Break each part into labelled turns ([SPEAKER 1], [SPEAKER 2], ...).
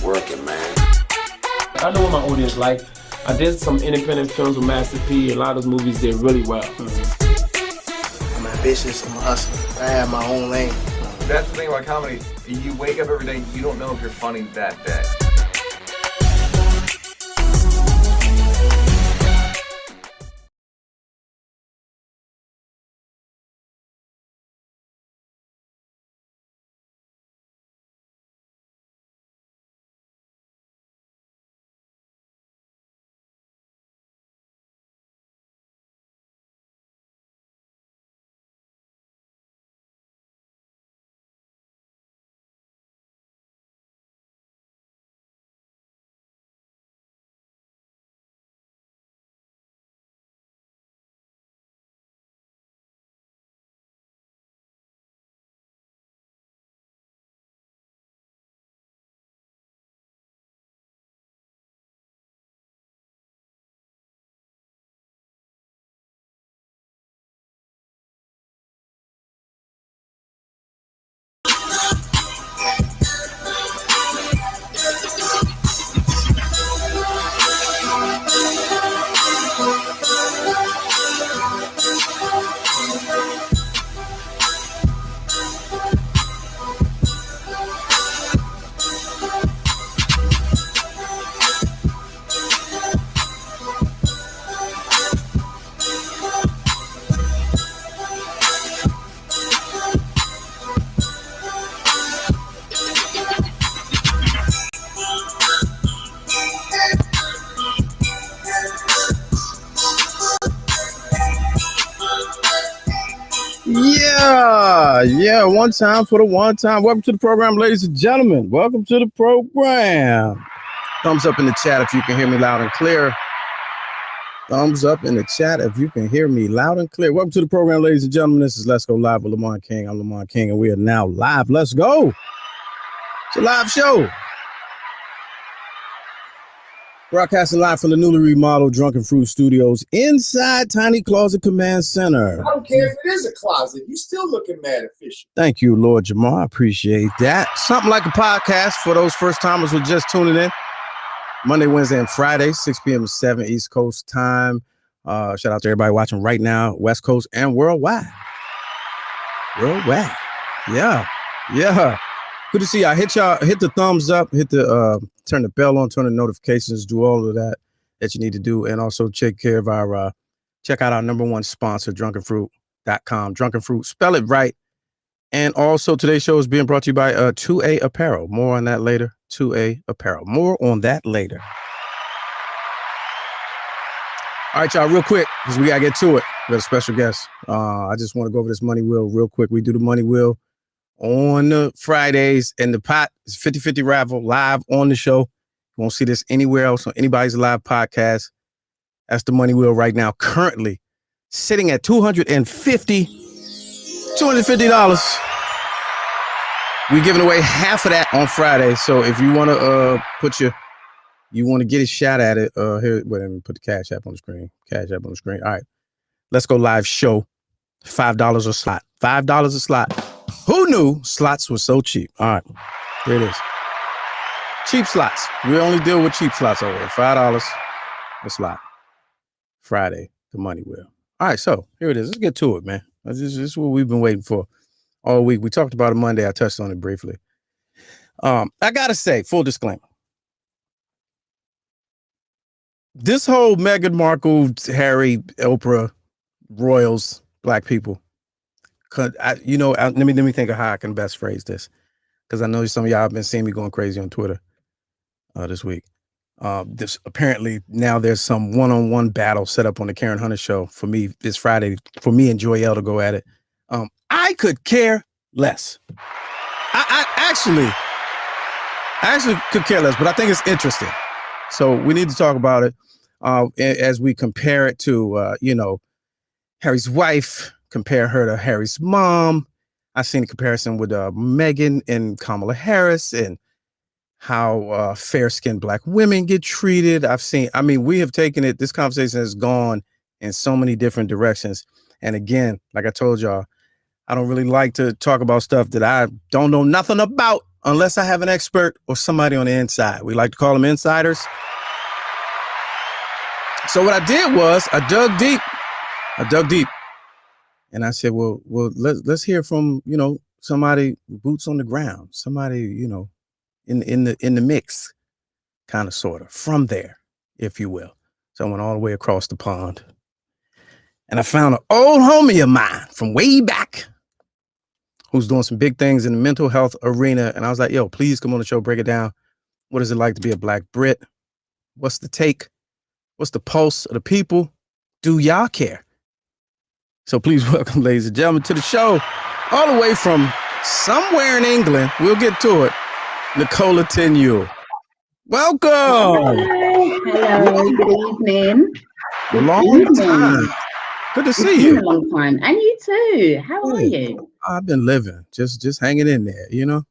[SPEAKER 1] working, man.
[SPEAKER 2] I know what my audience like. I did some independent films with Master P. A lot of those movies did really well.
[SPEAKER 3] I'm ambitious, I'm a hustler. I have my own lane.
[SPEAKER 4] That's the thing about comedy. You wake up every day, you don't know if you're funny that day.
[SPEAKER 5] Yeah, one time for the one time. Welcome to the program, ladies and gentlemen. Welcome to the program. Thumbs up in the chat if you can hear me loud and clear. Thumbs up in the chat if you can hear me loud and clear. Welcome to the program, ladies and gentlemen. This is Let's Go Live with Lamar King. I'm Lamar King, and we are now live. Let's go. It's a live show. Broadcasting live from the newly remodeled Drunken Fruit Studios inside Tiny Closet Command Center.
[SPEAKER 6] I don't care if it is a closet. You still looking mad official.
[SPEAKER 5] Thank you, Lord Jamar. I appreciate that. Something like a podcast for those first timers who are just tuning in. Monday, Wednesday, and Friday, 6 p.m. to 7 East Coast time. Shout out to everybody watching right now, West Coast and worldwide. Worldwide. Yeah. Good to see y'all. Hit the thumbs up, hit the turn the bell on, turn the notifications, do all of that you need to do. And also check out our number one sponsor, drunkenfruit.com. Drunken Fruit, spell it right. And also today's show is being brought to you by 2A Apparel. More on that later. 2A Apparel. More on that later. All right, y'all, real quick, because we got to get to it. We got a special guest. I just want to go over this money wheel real quick. We do the money wheel on the Fridays, and the pot is 50-50 raffle live on the show. You won't see this anywhere else on anybody's live podcast. That's the money wheel right now, currently sitting at $250. We're giving away half of that on Friday. So if you want to you want to get a shot at it, here, wait, let me put the Cash App on the screen. All right, Let's Go Live show. $5 a slot. $5 a slot. Who knew slots were so cheap? All right, there it is. Cheap slots. We only deal with cheap slots over here. $5 a slot. Friday, the money wheel. All right, so here it is. Let's get to it, man. This is what we've been waiting for all week. We talked about it Monday. I touched on it briefly. I gotta say, full disclaimer. This whole Meghan Markle, Harry, Oprah, royals, black people. Let me think of how I can best phrase this, because I know some of y'all have been seeing me going crazy on Twitter this week. This apparently now there's some one-on-one battle set up on the Karen Hunter show for me this Friday for me and Joyelle to go at it. I could care less. I actually could care less, but I think it's interesting. So we need to talk about it as we compare it to Harry's wife. Compare her to Harry's mom. I've seen a comparison with Meghan and Kamala Harris and how fair-skinned black women get treated. We have taken it. This conversation has gone in so many different directions. And again, like I told y'all, I don't really like to talk about stuff that I don't know nothing about. unless I have an expert or somebody on the inside. We like to call them insiders. So what I did was I dug deep, and I said, well, let's hear from, you know, somebody boots on the ground, somebody, you know, in the mix, kind of, sort of, from there, if you will. So I went all the way across the pond, and I found an old homie of mine from way back who's doing some big things in the mental health arena. And I was like, yo, please come on the show, break it down. What is it like to be a Black Brit? What's the take? What's the pulse of the people? Do y'all care? So please welcome, ladies and gentlemen, to the show, all the way from somewhere in England, we'll get to it, Nicola Tenyue. Welcome.
[SPEAKER 1] Hello. Good evening.
[SPEAKER 5] Long time. Good to see you.
[SPEAKER 1] It's been a long time. And you too. How are you?
[SPEAKER 5] I've been living, just hanging in there, you know?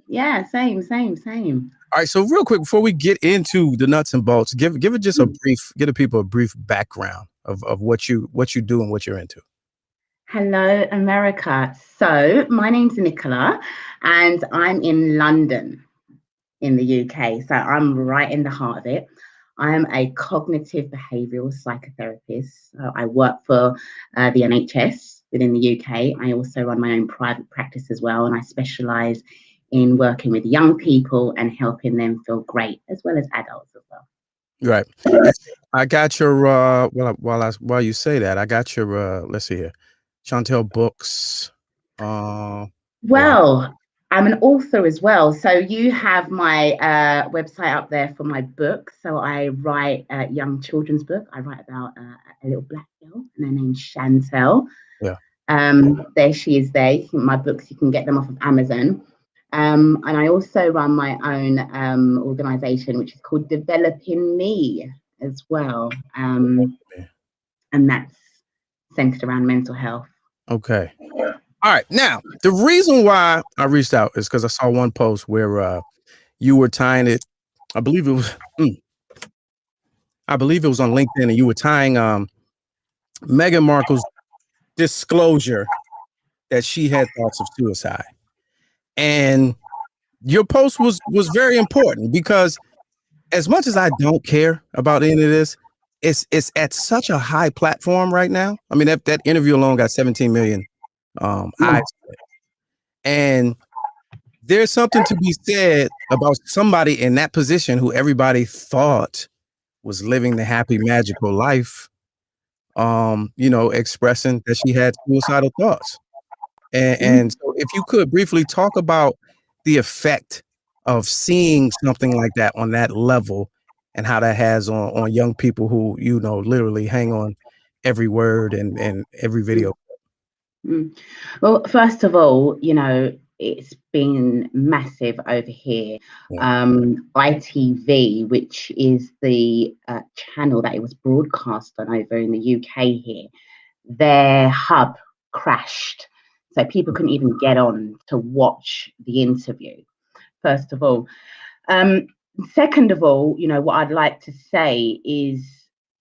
[SPEAKER 1] Yeah, same.
[SPEAKER 5] All right, so real quick, before we get into the nuts and bolts, give it just give the people a brief background of what you do and what you're into.
[SPEAKER 1] Hello, America. So my name's Nicola, and I'm in London, in the UK. So I'm right in the heart of it. I'm a cognitive behavioural psychotherapist. So I work for the NHS within the UK. I also run my own private practice as well, and I specialise in working with young people and helping them feel great, as well as adults as well.
[SPEAKER 5] Right. I got your while you say that, I got your let's see here, Chantel books.
[SPEAKER 1] Well, I'm an author as well. So you have my website up there for my book. So I write a young children's book. I write about a little Black girl, and her name's Chantel.
[SPEAKER 5] Yeah.
[SPEAKER 1] There she is there. My books, you can get them off of Amazon. And I also run my own organisation, which is called Developing Me as well. And that's centered around mental health.
[SPEAKER 5] Okay. All right. Now, the reason why I reached out is because I saw one post where you were tying it. I believe it was on LinkedIn, and you were tying Meghan Markle's disclosure that she had thoughts of suicide. And your post was very important, because as much as I don't care about any of this, it's at such a high platform right now. I mean, that interview alone got 17 million eyes. And there's something to be said about somebody in that position who everybody thought was living the happy, magical life, you know, expressing that she had suicidal thoughts. And so if you could briefly talk about the effect of seeing something like that on that level, and how that has on young people who, you know, literally hang on every word and every video.
[SPEAKER 1] Well, first of all, you know, it's been massive over here. ITV, which is the channel that it was broadcast on over in the UK here, their hub crashed. So people couldn't even get on to watch the interview, first of all. Second of all, you know, what I'd like to say is,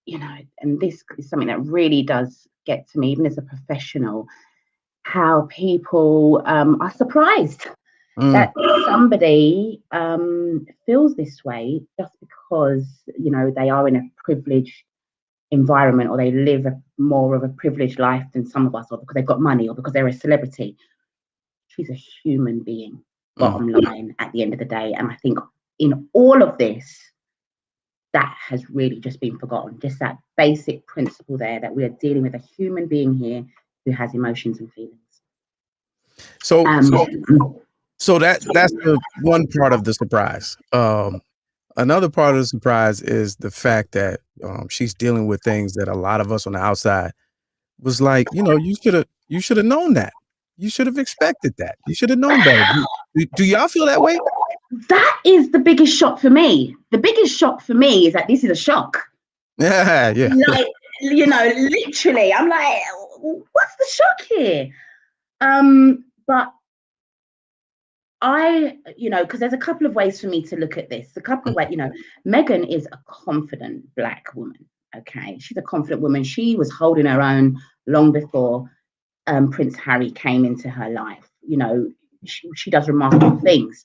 [SPEAKER 1] you know, and this is something that really does get to me, even as a professional, how people are surprised that somebody feels this way just because, you know, they are in a privileged environment, or they live more of a privileged life than some of us, or because they've got money, or because they're a celebrity. She's a human being, bottom line, at the end of the day. And I think in all of this, that has really just been forgotten. Just that basic principle there, that we are dealing with a human being here who has emotions and feelings.
[SPEAKER 5] So that's the one part of the surprise. Another part of the surprise is the fact that she's dealing with things that a lot of us on the outside was like, you know, you should have known that. You should have expected that. You should have known better. Do y'all feel that way?
[SPEAKER 1] That is the biggest shock for me. The biggest shock for me is that this is a shock.
[SPEAKER 5] Yeah.
[SPEAKER 1] Like, you know, literally, I'm like, what's the shock here? But you know, because there's a couple of ways for me to look at this. A couple of ways, you know, Meghan is a confident Black woman. Okay, she's a confident woman. She was holding her own long before Prince Harry came into her life. You know, she does remarkable things.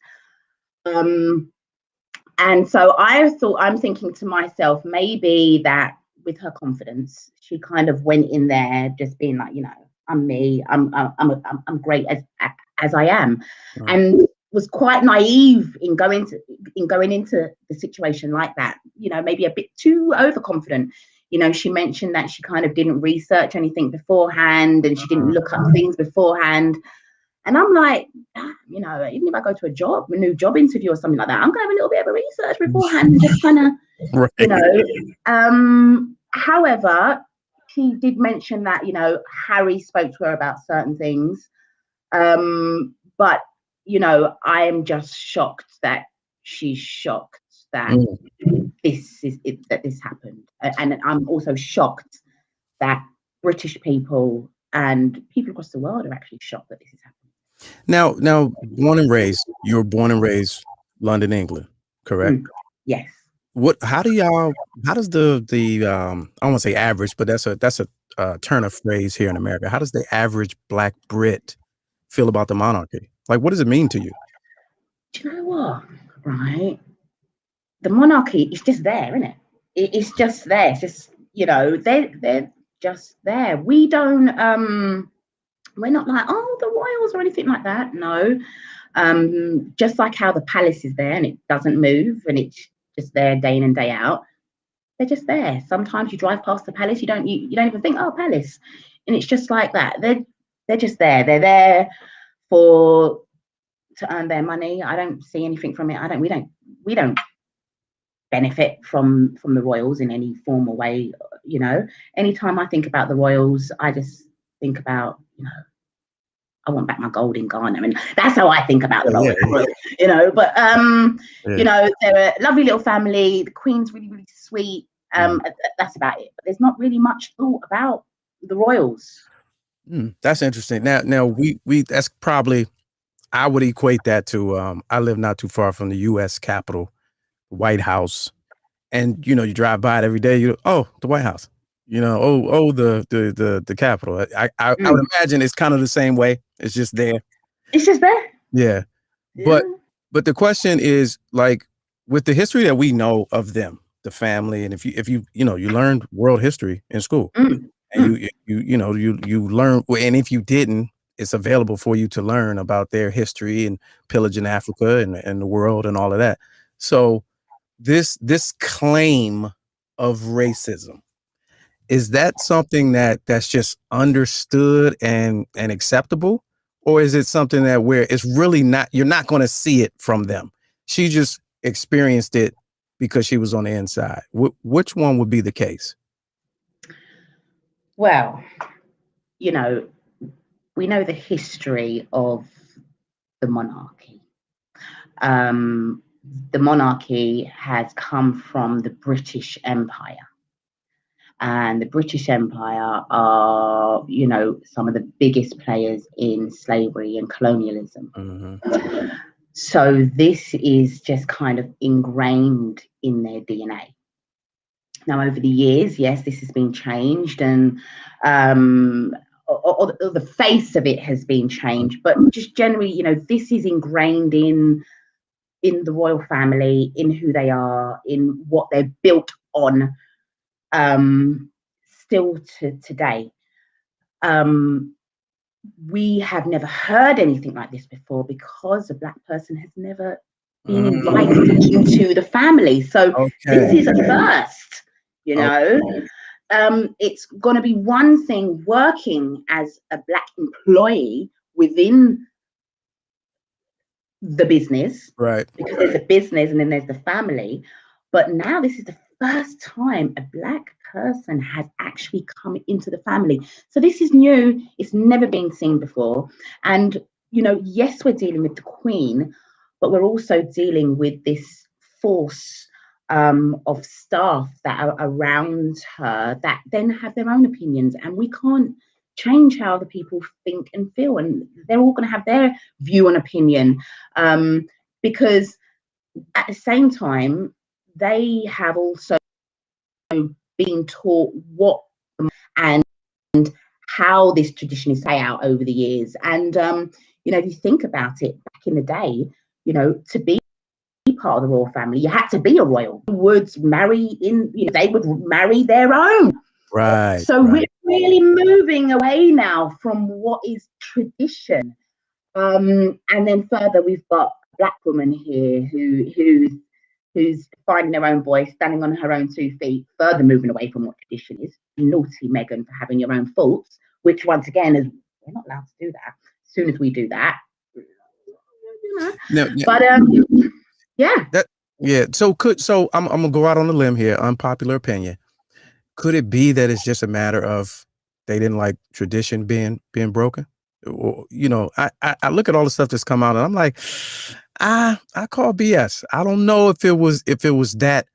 [SPEAKER 1] And so I'm thinking to myself, maybe that with her confidence, she kind of went in there just being like, you know, I'm me, I'm great as I am, and was quite naive in going into the situation like that. You know, maybe a bit too overconfident. You know, she mentioned that she kind of didn't research anything beforehand, and she didn't look up things beforehand. And I'm like, you know, even if I go to a new job interview or something like that, I'm gonna have a little bit of a research beforehand and just kind of, you know. However, she did mention that, you know, Harry spoke to her about certain things. But, you know, I am just shocked that she's shocked that this happened. And I'm also shocked that British people and people across the world are actually shocked that this is happening.
[SPEAKER 5] Now, you were born and raised London, England, correct?
[SPEAKER 1] Yes.
[SPEAKER 5] How does the I don't want to say average, but that's a turn of phrase here in America. How does the average Black Brit feel about the monarchy? Like, what does it mean to you?
[SPEAKER 1] Do you know what? Right. The monarchy is just there, isn't it? It's just there. It's just, you know, they're just there. We don't we're not like, oh, the royals or anything like that. No. Just like how the palace is there and it doesn't move and it's just there day in and day out. They're just there. Sometimes you drive past the palace, you don't even think, oh, palace. And it's just like that. They're just there. They're there to earn their money. I don't see anything from it. We don't benefit from the royals in any form or way. You know, anytime I think about the royals, I just think about, you know, I want back my gold in Ghana. I mean, that's how I think about the royals, you know. But you know, they're a lovely little family. The Queen's really, really sweet. That's about it. But there's not really much thought about the royals.
[SPEAKER 5] That's interesting. Now we that's probably, I would equate that to I live not too far from the U.S. Capitol, White House, and you know, you drive by it every day. The White House. You know, the Capitol. I would imagine it's kind of the same way. It's just there.
[SPEAKER 1] It's just there.
[SPEAKER 5] Yeah. But the question is, like, with the history that we know of them, the family, and if you learned world history in school, and you learn, and if you didn't, it's available for you to learn about their history and pillaging Africa and the world and all of that. So this claim of racism, is that something that's just understood and acceptable? Or is it something that where it's really not, you're not going to see it from them? She just experienced it because she was on the inside. Which one would be the case?
[SPEAKER 1] Well, you know, we know the history of the monarchy. The monarchy has come from the British Empire. And the British Empire are, you know, some of the biggest players in slavery and colonialism. So this is just kind of ingrained in their DNA. Now, over the years, yes, this has been changed, and or the face of it has been changed, but just generally, you know, this is ingrained in the royal family, in who they are, in what they're built on. Still to today, we have never heard anything like this before because a Black person has never been invited into the family. So this is a first, you know. It's going to be one thing working as a Black employee within the business,
[SPEAKER 5] right?
[SPEAKER 1] Because there's a business and then there's the family. But now this is the first time a Black person has actually come into the family. So this is new. It's never been seen before. And, you know, yes, we're dealing with the Queen, but we're also dealing with this force of staff that are around her that then have their own opinions. And we can't change how the people think and feel. And they're all going to have their view and opinion because at the same time, they have also been taught what and how this tradition is played out over the years. And, you know, if you think about it, back in the day, you know, to be part of the royal family, you had to be a royal. Would marry they would marry their own.
[SPEAKER 5] Right.
[SPEAKER 1] So we're really moving away now from what is tradition. And then further, we've got a black woman here who's finding her own voice, standing on her own 2 feet, further moving away from what tradition is. Naughty Meghan for having your own faults, which once again is we're not allowed to do that. As soon as we do that,
[SPEAKER 5] No,
[SPEAKER 1] but yeah.
[SPEAKER 5] So I'm gonna go out on a limb here, unpopular opinion. Could it be that it's just a matter of they didn't like tradition being broken? Or, I look at all the stuff that's come out and I'm like, I call BS. I don't know if it was that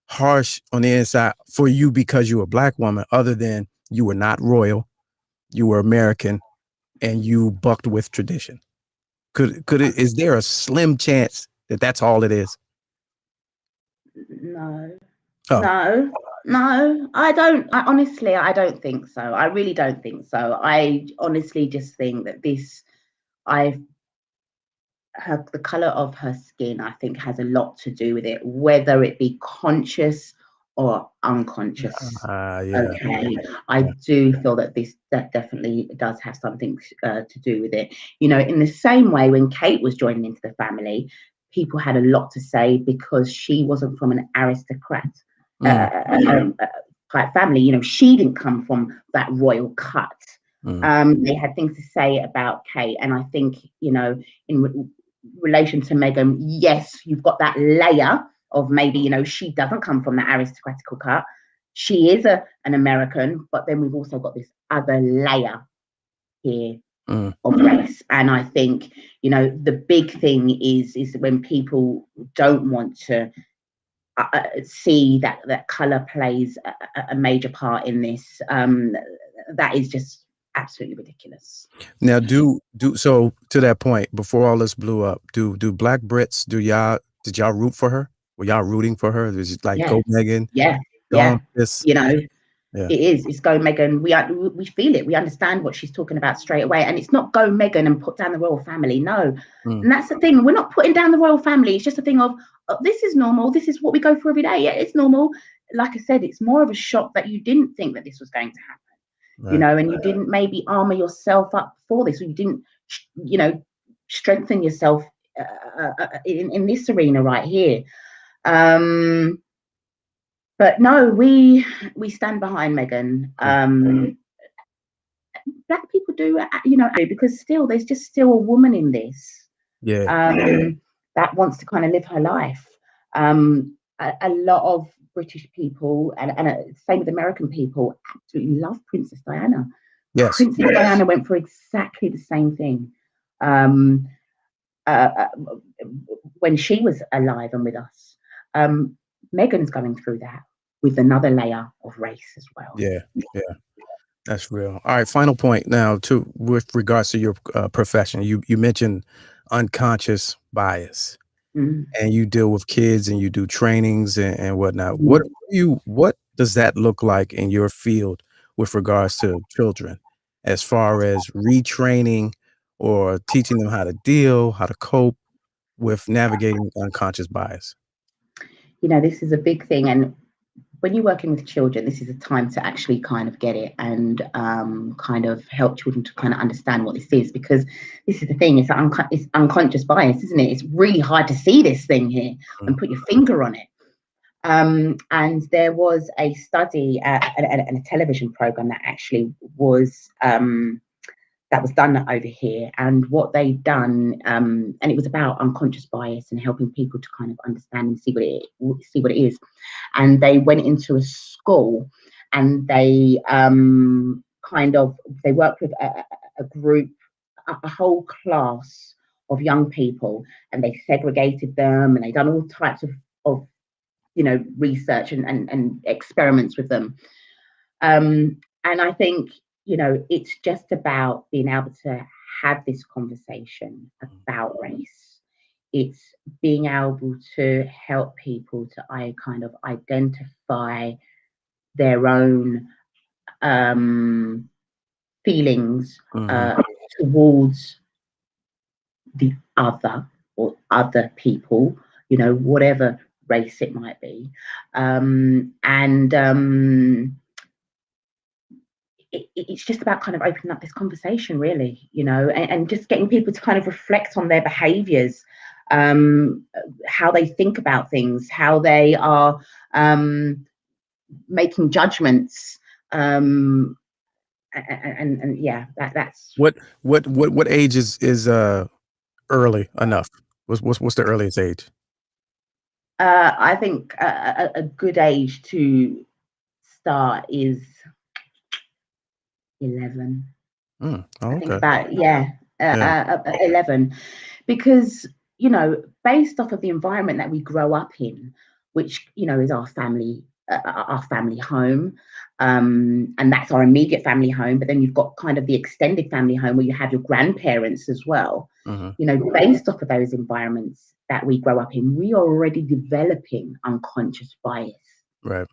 [SPEAKER 5] harsh on the inside for you because you were a black woman, other than you were not royal, you were American, and you bucked with tradition. Is there a slim chance that that's all it is?
[SPEAKER 1] No.
[SPEAKER 5] Oh.
[SPEAKER 1] No, I honestly, I don't think so. I really don't think so. I honestly just think that the color of her skin, I think, has a lot to do with it, whether it be conscious or unconscious. Okay, I do feel that that definitely does have something to do with it. In the same way, when Kate was joining into the family, people had a lot to say because she wasn't from an aristocrat type family. She didn't come from that royal cut. They had things to say about Kate, and I think in relation to Meghan, yes, you've got that layer of maybe she doesn't come from that aristocratical cut. She is an American, but then we've also got this other layer here of race. And I think the big thing is when people don't want to see that color plays a major part in this. That is just absolutely ridiculous.
[SPEAKER 5] Now, so to that point, before all this blew up, do Black Brits, did y'all root for her? Were y'all rooting for her? Was it like go Meghan?
[SPEAKER 1] Yeah. It's go Meghan. We feel it. We understand what she's talking about straight away. And it's not go Meghan and put down the royal family. No. And that's the thing. We're not putting down the royal family. It's just a thing of this is normal. This is what we go through every day. Yeah, it's normal. Like I said, it's more of a shock that you didn't think that this was going to happen. Right. And you didn't maybe armor yourself up for this, or you didn't, strengthen yourself in this arena right here. But no, we stand behind Meghan. Black people do, because there's just still a woman in this. That wants to kind of live her life. A lot of British people and same with American people absolutely love Princess Diana.
[SPEAKER 5] Yes.
[SPEAKER 1] Princess Diana went for exactly the same thing when she was alive and with us. Meghan's going through that with another layer of race as well.
[SPEAKER 5] Yeah. That's real. All right, final point now with regards to your profession. You mentioned unconscious bias. And you deal with kids and you do trainings and whatnot. What does that look like in your field with regards to children, as far as retraining or teaching them how to cope with navigating unconscious bias?
[SPEAKER 1] This is a big thing. And when you're working with children, this is a time to actually kind of get it and kind of help children to kind of understand what this is, because this is the thing, it's unconscious bias, isn't it? It's really hard to see this thing here and put your finger on it. And there was a study and a television program that actually was that was done over here, and what they've done, and it was about unconscious bias and helping people to kind of understand and see what it is. And they went into a school and they they worked with a group, a whole class of young people, and they segregated them and they done all types of research and experiments with them. And I think it's just about being able to have this conversation about race. It's being able to help people to kind of identify their own feelings towards the other or other people, you know, whatever race it might be. It's just about kind of opening up this conversation, really, you know, and just getting people to kind of reflect on their behaviors, how they think about things, how they are making judgments. And yeah, that's
[SPEAKER 5] what age is early enough? What's the earliest age?
[SPEAKER 1] I think a good age to start is 11.
[SPEAKER 5] Oh,
[SPEAKER 1] I think
[SPEAKER 5] okay.
[SPEAKER 1] about 11, because, you know, based off of the environment that we grow up in, which, you know, is our family home, and that's our immediate family home. But then you've got kind of the extended family home where you have your grandparents as well. You know, based off of those environments that we grow up in, we are already developing unconscious bias.
[SPEAKER 5] Right.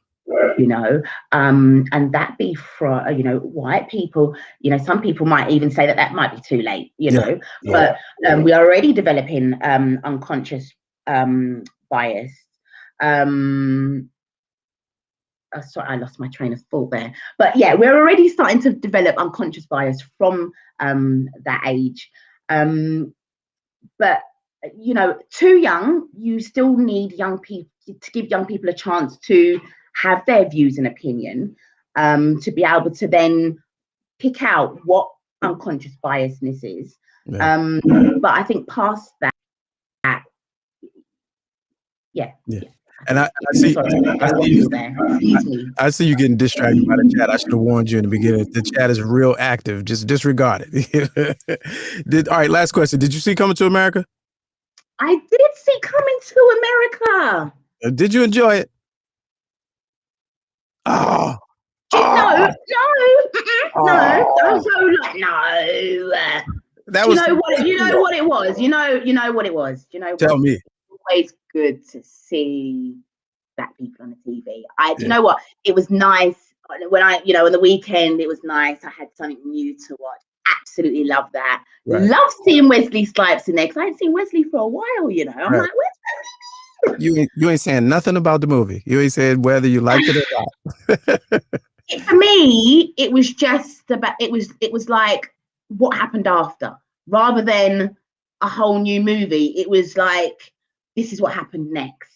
[SPEAKER 1] You know, and that be for, you know, white people. You know, some people might even say that might be too late, you know, but we are already developing unconscious bias. Sorry, I lost my train of thought there. But yeah, we're already starting to develop unconscious bias from that age. But, you know, too young, you still need young people to give young people a chance to have their views and opinion, to be able to then pick out what unconscious biasness is. But I think past that,
[SPEAKER 5] And I see you getting distracted by the chat. I should have warned you in the beginning. The chat is real active. Just disregard it. All right, last question. Did you see Coming to America?
[SPEAKER 1] I did see Coming to America.
[SPEAKER 5] Did you enjoy it? Oh.
[SPEAKER 1] No. Don't go like no.
[SPEAKER 5] That was.
[SPEAKER 1] You know what it was. You know what it was. You know.
[SPEAKER 5] Tell me.
[SPEAKER 1] Always good to see black people on the TV. You know what? It was nice when on the weekend. It was nice. I had something new to watch. Absolutely love that.
[SPEAKER 5] Right.
[SPEAKER 1] Love seeing Wesley Snipes in there because I hadn't seen Wesley for a while. You know, I'm like, where's
[SPEAKER 5] Wesley? You ain't saying nothing about the movie. You ain't saying whether you liked it or not.
[SPEAKER 1] For me, it was just about. It was like what happened after, rather than a whole new movie. It was like, this is what happened next.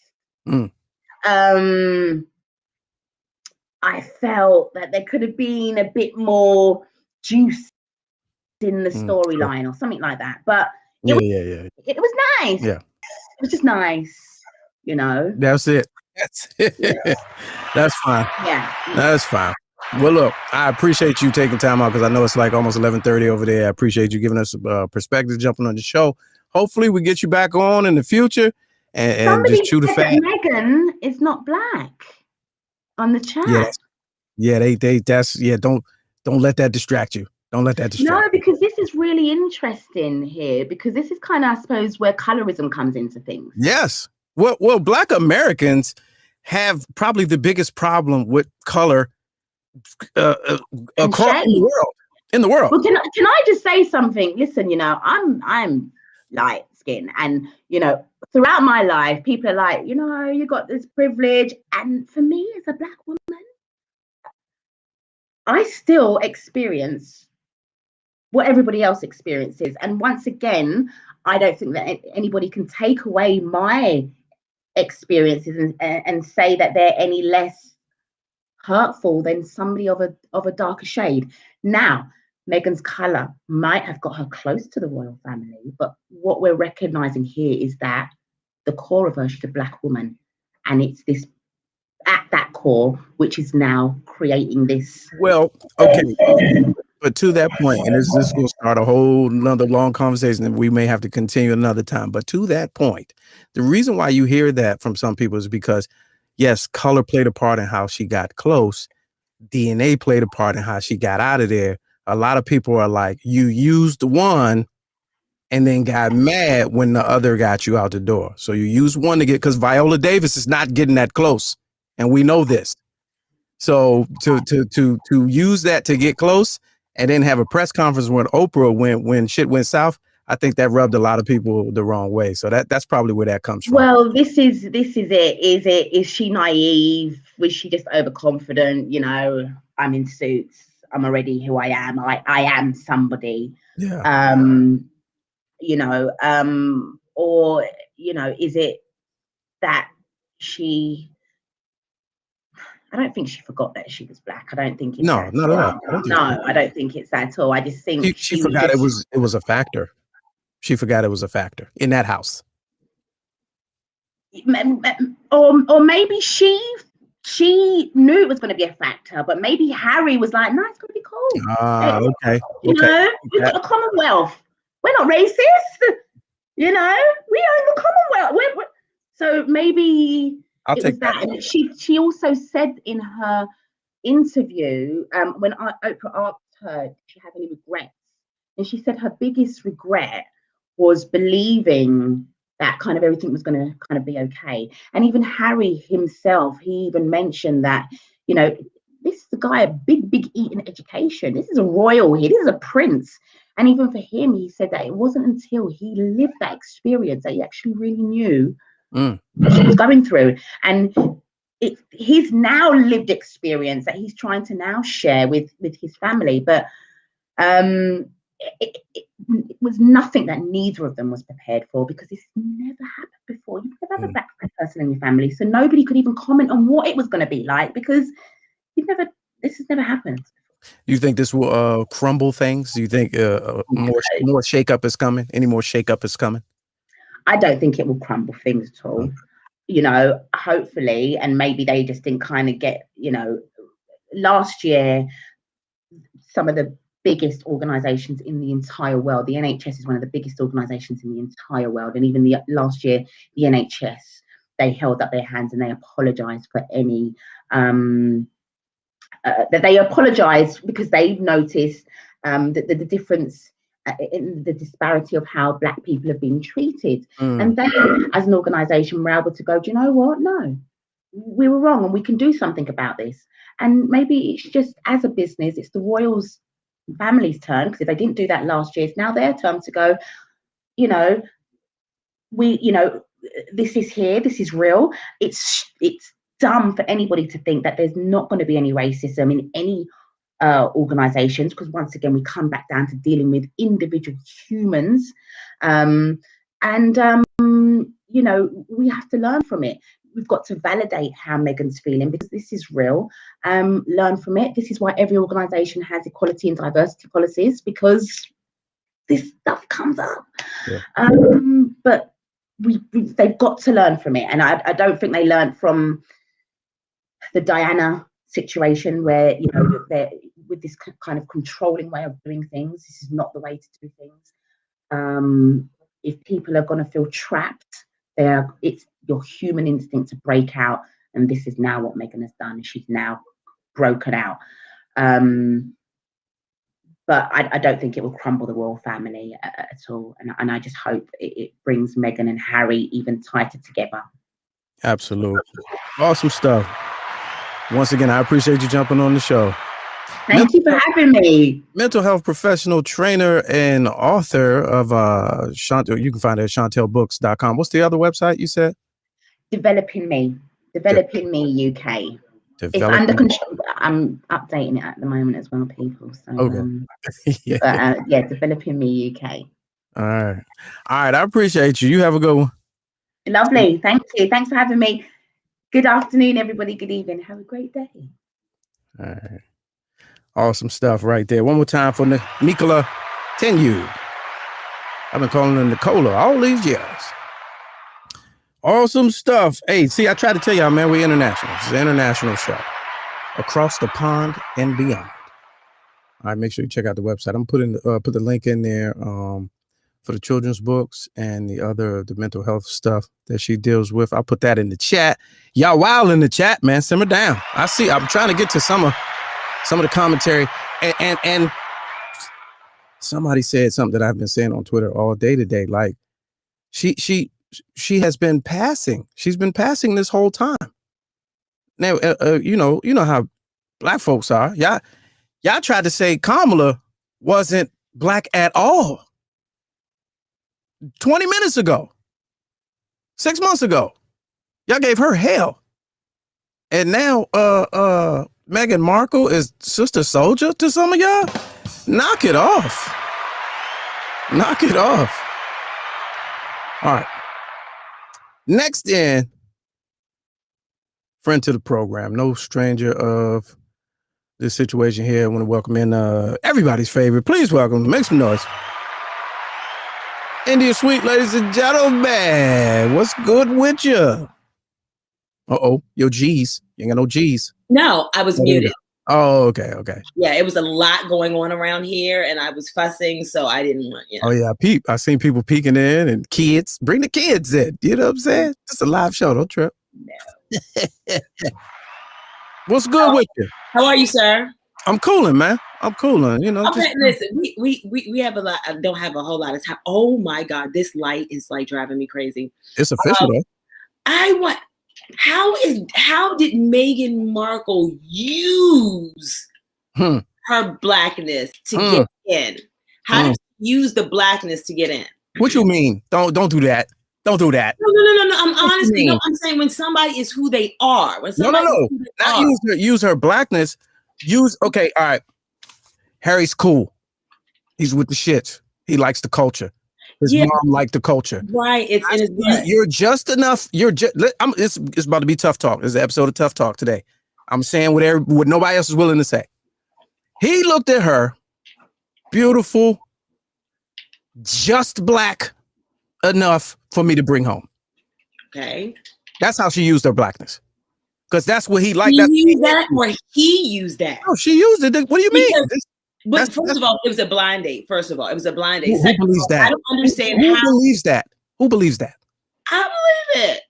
[SPEAKER 1] I felt that there could have been a bit more juice in the storyline or something like that. But it was nice.
[SPEAKER 5] Yeah.
[SPEAKER 1] It was just nice, you know.
[SPEAKER 5] That's it. That's fine.
[SPEAKER 1] Yeah.
[SPEAKER 5] That's fine. Well, look, I appreciate you taking time out because I know it's like almost 11:30 over there. I appreciate you giving us a perspective, jumping on the show. Hopefully we get you back on in the future and just chew the fat.
[SPEAKER 1] Megan is not black on the chat.
[SPEAKER 5] Don't let that distract you. Don't let that distract you.
[SPEAKER 1] No, because this is really interesting here, because this is kind of, I suppose, where colorism comes into things.
[SPEAKER 5] Yes. Well, Black Americans have probably the biggest problem with color across in the world.
[SPEAKER 1] Well, can I just say something? Listen, you know, I'm light skinned, and you know, throughout my life, people are like, you know, you got this privilege, and for me as a black woman, I still experience what everybody else experiences. And once again, I don't think that anybody can take away my experiences and say that they're any less hurtful than somebody of a darker shade. Now, Meghan's color might have got her close to the royal family, but what we're recognizing here is that the core of her, she's a black woman, and it's this at that core which is now creating this.
[SPEAKER 5] Well, okay, but to that point, and this will start a whole another long conversation that we may have to continue another time. But to that point, the reason why you hear that from some people is because, yes, color played a part in how she got close. DNA played a part in how she got out of there. A lot of people are like, you used one and then got mad when the other got you out the door. So you use one to get, because Viola Davis is not getting that close. And we know this. So to use that to get close and then have a press conference when Oprah when shit went south, I think that rubbed a lot of people the wrong way. So that's probably where that comes from.
[SPEAKER 1] Well, this is it. Is she naive? Was she just overconfident? You know, I'm in suits. I'm already who I am. I am somebody.
[SPEAKER 5] Yeah.
[SPEAKER 1] You know, or, you know, is it that I don't think she forgot that she was black. I don't think it's
[SPEAKER 5] No,
[SPEAKER 1] that.
[SPEAKER 5] not at all. I don't think
[SPEAKER 1] No, I don't think it's that at all. I just think
[SPEAKER 5] she forgot it was a factor. She forgot it was a factor in that house.
[SPEAKER 1] Or maybe she knew it was going to be a factor, but maybe Harry was like, no, it's going to be cool.
[SPEAKER 5] Okay.
[SPEAKER 1] You know, we've got the Commonwealth. We're not racist. You know, we own the Commonwealth. So maybe it was that. And she also said in her interview, when Oprah asked her, did she have any regrets? And she said her biggest regret was believing that kind of everything was going to kind of be okay. And even Harry himself, he even mentioned that, you know, this is a guy, a big eat in education. This is a royal here. This is a prince. And even for him, he said that it wasn't until he lived that experience that he actually really knew what she was going through. And it's his now lived experience that he's trying to now share with his family. But it was nothing that neither of them was prepared for, because this never happened before. You never have a black person in your family, so nobody could even comment on what it was going to be like, because this has never happened.
[SPEAKER 5] You think this will crumble things? Do you think more shakeup is coming? Any more shakeup is coming?
[SPEAKER 1] I don't think it will crumble things at all. You know, hopefully, and maybe they just didn't kind of get, you know, last year, some of the biggest organizations in the entire world, the NHS is one of the biggest organizations in the entire world. And even last year, the NHS, they held up their hands and they apologized for any, that they apologized because they noticed that the difference in the disparity of how black people have been treated. And they, as an organization, were able to go, do you know what? No, we were wrong and we can do something about this. And maybe it's just, as a business, it's the royals family's turn, because if they didn't do that last year, it's now their turn to go, you know, this is here, this is real. It's dumb for anybody to think that there's not going to be any racism in any organizations, because once again we come back down to dealing with individual humans, you know, we have to learn from it. We've got to validate how Meghan's feeling, because this is real. Learn from it. This is why every organization has equality and diversity policies, because this stuff comes up. But they've got to learn from it. And I don't think they learned from the Diana situation, where, you know, they're with this kind of controlling way of doing things. This is not the way to do things. If people are going to feel trapped, it's your human instinct to break out, and this is now what Meghan has done. She's now broken out. But I don't think it will crumble the royal family at all. And I just hope it brings Meghan and Harry even tighter together.
[SPEAKER 5] Absolutely. Awesome stuff. Once again, I appreciate you jumping on the show.
[SPEAKER 1] Thank you for having me.
[SPEAKER 5] Mental health professional, trainer, and author of Chantel. You can find it at chantelbooks.com. What's the other website you said?
[SPEAKER 1] Developing Me UK. It's under control. I'm updating it at the moment as well, people. So,
[SPEAKER 5] okay.
[SPEAKER 1] Yeah, Developing Me UK.
[SPEAKER 5] All right. I appreciate you. You have a good one.
[SPEAKER 1] Lovely. Thank you. Thanks for having me. Good afternoon, everybody. Good evening. Have a great day.
[SPEAKER 5] All right. Awesome stuff right there. One more time for Nicola Tenyue. I've been calling her Nicola all these years. Awesome stuff. Hey, see, I tried to tell y'all, man, we're international. It's an international show. Across the pond and beyond. All right, make sure you check out the website. I'm put the link in there for the children's books and the mental health stuff that she deals with. I'll put that in the chat. Y'all wild in the chat, man. Simmer down. I see. I'm trying to get to some of the commentary, and somebody said something that I've been saying on Twitter all day today. Like she has been passing. She's been passing this whole time. Now, you know how black folks are. Y'all tried to say Kamala wasn't black at all. 20 minutes ago, 6 months ago. Y'all gave her hell. And now Meghan Markle is Sister Soldier to some of y'all? Knock it off. Knock it off. All right. Next in, friend to the program, no stranger of this situation here. I want to welcome in everybody's favorite. Please welcome, make some noise. India Sweet, ladies and gentlemen. What's good with you? Uh-oh, your G's. You ain't got no G's.
[SPEAKER 7] No, I was muted.
[SPEAKER 5] Oh, okay.
[SPEAKER 7] Yeah, it was a lot going on around here, and I was fussing, so I didn't want,
[SPEAKER 5] Oh, yeah, I seen people peeking in, and kids. Bring the kids in. You know what I'm saying? It's a live show. Don't trip.
[SPEAKER 7] No.
[SPEAKER 5] What's good with you?
[SPEAKER 7] How are you, sir?
[SPEAKER 5] I'm cooling, man. I'm cooling. You know.
[SPEAKER 7] Okay, listen, we have a lot. I don't have a whole lot of time. Oh my God, this light is like driving me crazy.
[SPEAKER 5] It's official, though.
[SPEAKER 7] How did Meghan Markle use her blackness to get in? How did she use the blackness to get in?
[SPEAKER 5] What you mean? Don't do that. Don't do that.
[SPEAKER 7] No. I'm honestly, no, I'm saying when somebody is who they are. When somebody
[SPEAKER 5] Not use her blackness. Okay, all right. Harry's cool. He's with the shits. He likes the culture. His mom liked the culture.
[SPEAKER 7] Right.
[SPEAKER 5] You're just enough. It's about to be tough talk. This is an episode of Tough Talk today. I'm saying what nobody else is willing to say. He looked at her, beautiful, just black enough for me to bring home.
[SPEAKER 7] Okay.
[SPEAKER 5] That's how she used her blackness. Because that's what he liked.
[SPEAKER 7] He used that.
[SPEAKER 5] Oh, she used it. What do you mean?
[SPEAKER 7] But first of all, it was a blind date. Who believes
[SPEAKER 5] that?
[SPEAKER 7] I don't understand
[SPEAKER 5] Who believes that? Who believes that?
[SPEAKER 7] I believe it.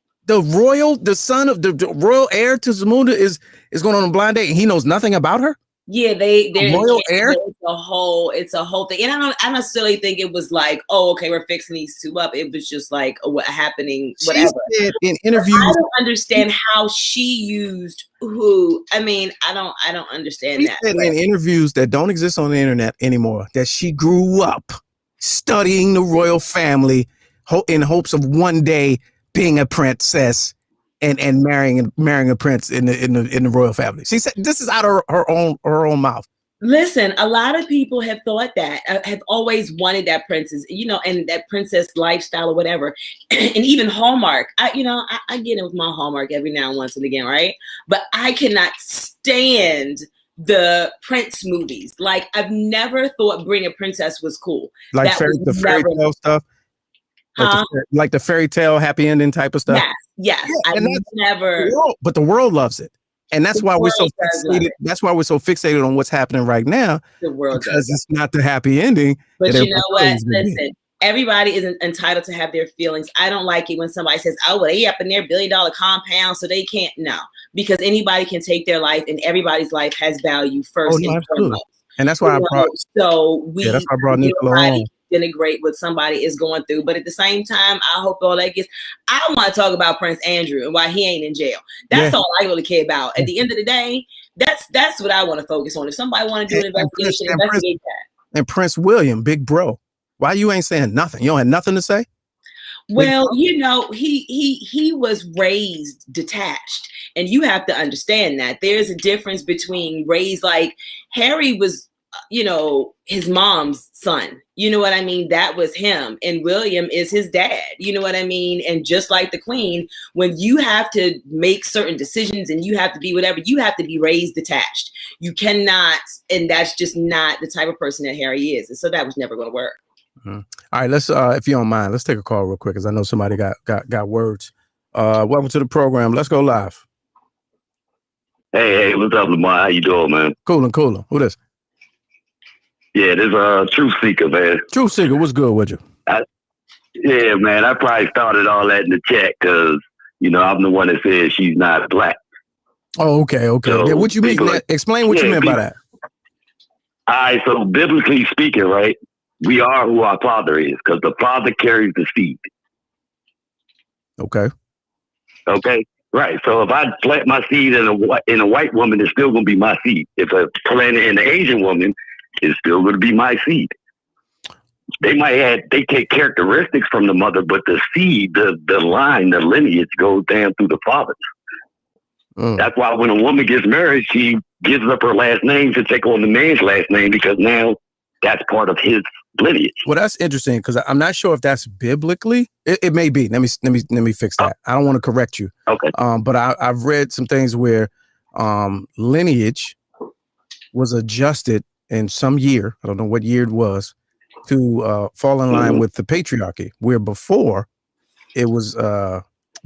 [SPEAKER 5] The son of the royal heir to Zamunda is going on a blind date, and he knows nothing about her.
[SPEAKER 7] Yeah, they're
[SPEAKER 5] royal heir.
[SPEAKER 7] It's a whole thing, and I don't necessarily think it was like, oh, okay, we're fixing these two up. It was just like what happening, whatever.
[SPEAKER 5] She said in interviews,
[SPEAKER 7] I don't understand how she used who. I mean, I don't understand that.
[SPEAKER 5] She said in interviews that don't exist on the internet anymore that she grew up studying the royal family in hopes of one day being a princess and marrying a prince in the royal family. She said this is out of her own mouth. Listen,
[SPEAKER 7] a lot of people have thought that, have always wanted that princess, and that princess lifestyle or whatever. And even Hallmark, I get in with my Hallmark every now and once and again, right? But I cannot stand the Prince movies. Like, I've never thought Bring a Princess was cool.
[SPEAKER 5] Like the fairy tale stuff. Like the fairy tale happy ending type of stuff.
[SPEAKER 7] Yes.
[SPEAKER 5] But the world loves it. And that's why we're so fixated. That's why we're so fixated on what's happening right now.
[SPEAKER 7] The world
[SPEAKER 5] because it's not the happy ending.
[SPEAKER 7] But you know what? Listen, everybody is entitled to have their feelings. I don't like it when somebody says, "Oh, well, they up in their $1 billion compound, so they can't." No, because anybody can take their life, and everybody's life has value first and foremost.
[SPEAKER 5] And that's why I brought.
[SPEAKER 7] That's
[SPEAKER 5] why I brought Nicola on.
[SPEAKER 7] Denigrate what somebody is going through, but at the same time, I hope all that gets. I want to talk about Prince Andrew and why he ain't in jail. That's all I really care about. At the end of the day, that's what I want to focus on. If somebody want to do an investigation, investigate that.
[SPEAKER 5] And Prince William, big bro, why you ain't saying nothing? You don't have nothing to say?
[SPEAKER 7] Well, he was raised detached, and you have to understand that there's a difference between raised, like Harry was, his mom's son. You know what I mean? That was him. And William is his dad. You know what I mean? And just like the Queen, when you have to make certain decisions and you have to be whatever, you have to be raised detached. You cannot, and that's just not the type of person that Harry is. And so that was never going to work.
[SPEAKER 5] Mm-hmm. All right, let's if you don't mind, let's take a call real quick because I know somebody got words. Welcome to the program. Let's go live.
[SPEAKER 8] Hey, what's up, Lamar? How you doing, man?
[SPEAKER 5] Coolin'. Who this?
[SPEAKER 8] Yeah, this is Truth Seeker, man.
[SPEAKER 5] Truth Seeker, what's good with you?
[SPEAKER 8] Yeah, man, I probably started all that in the chat because, I'm the one that said she's not black.
[SPEAKER 5] Oh, okay. So, what you mean? Explain what you meant by that.
[SPEAKER 8] All right, so biblically speaking, right, we are who our father is because the father carries the seed.
[SPEAKER 5] Okay. Right. So if I plant my seed in a white woman, it's still going to be my seed. If I plant it in an Asian woman, it's still going to be my seed.
[SPEAKER 8] they take characteristics from the mother, but the seed, the line, the lineage goes down through the fathers. That's why when a woman gets married, she gives up her last name to take on the man's last name, because now that's part of his lineage.
[SPEAKER 5] Well, that's interesting, because I'm not sure if that's biblically. It may be. Let me fix that. I don't want to correct you.
[SPEAKER 8] Okay.
[SPEAKER 5] But I've read some things where lineage was adjusted in some year. I don't know what year it was, to fall in line with the patriarchy, where before it was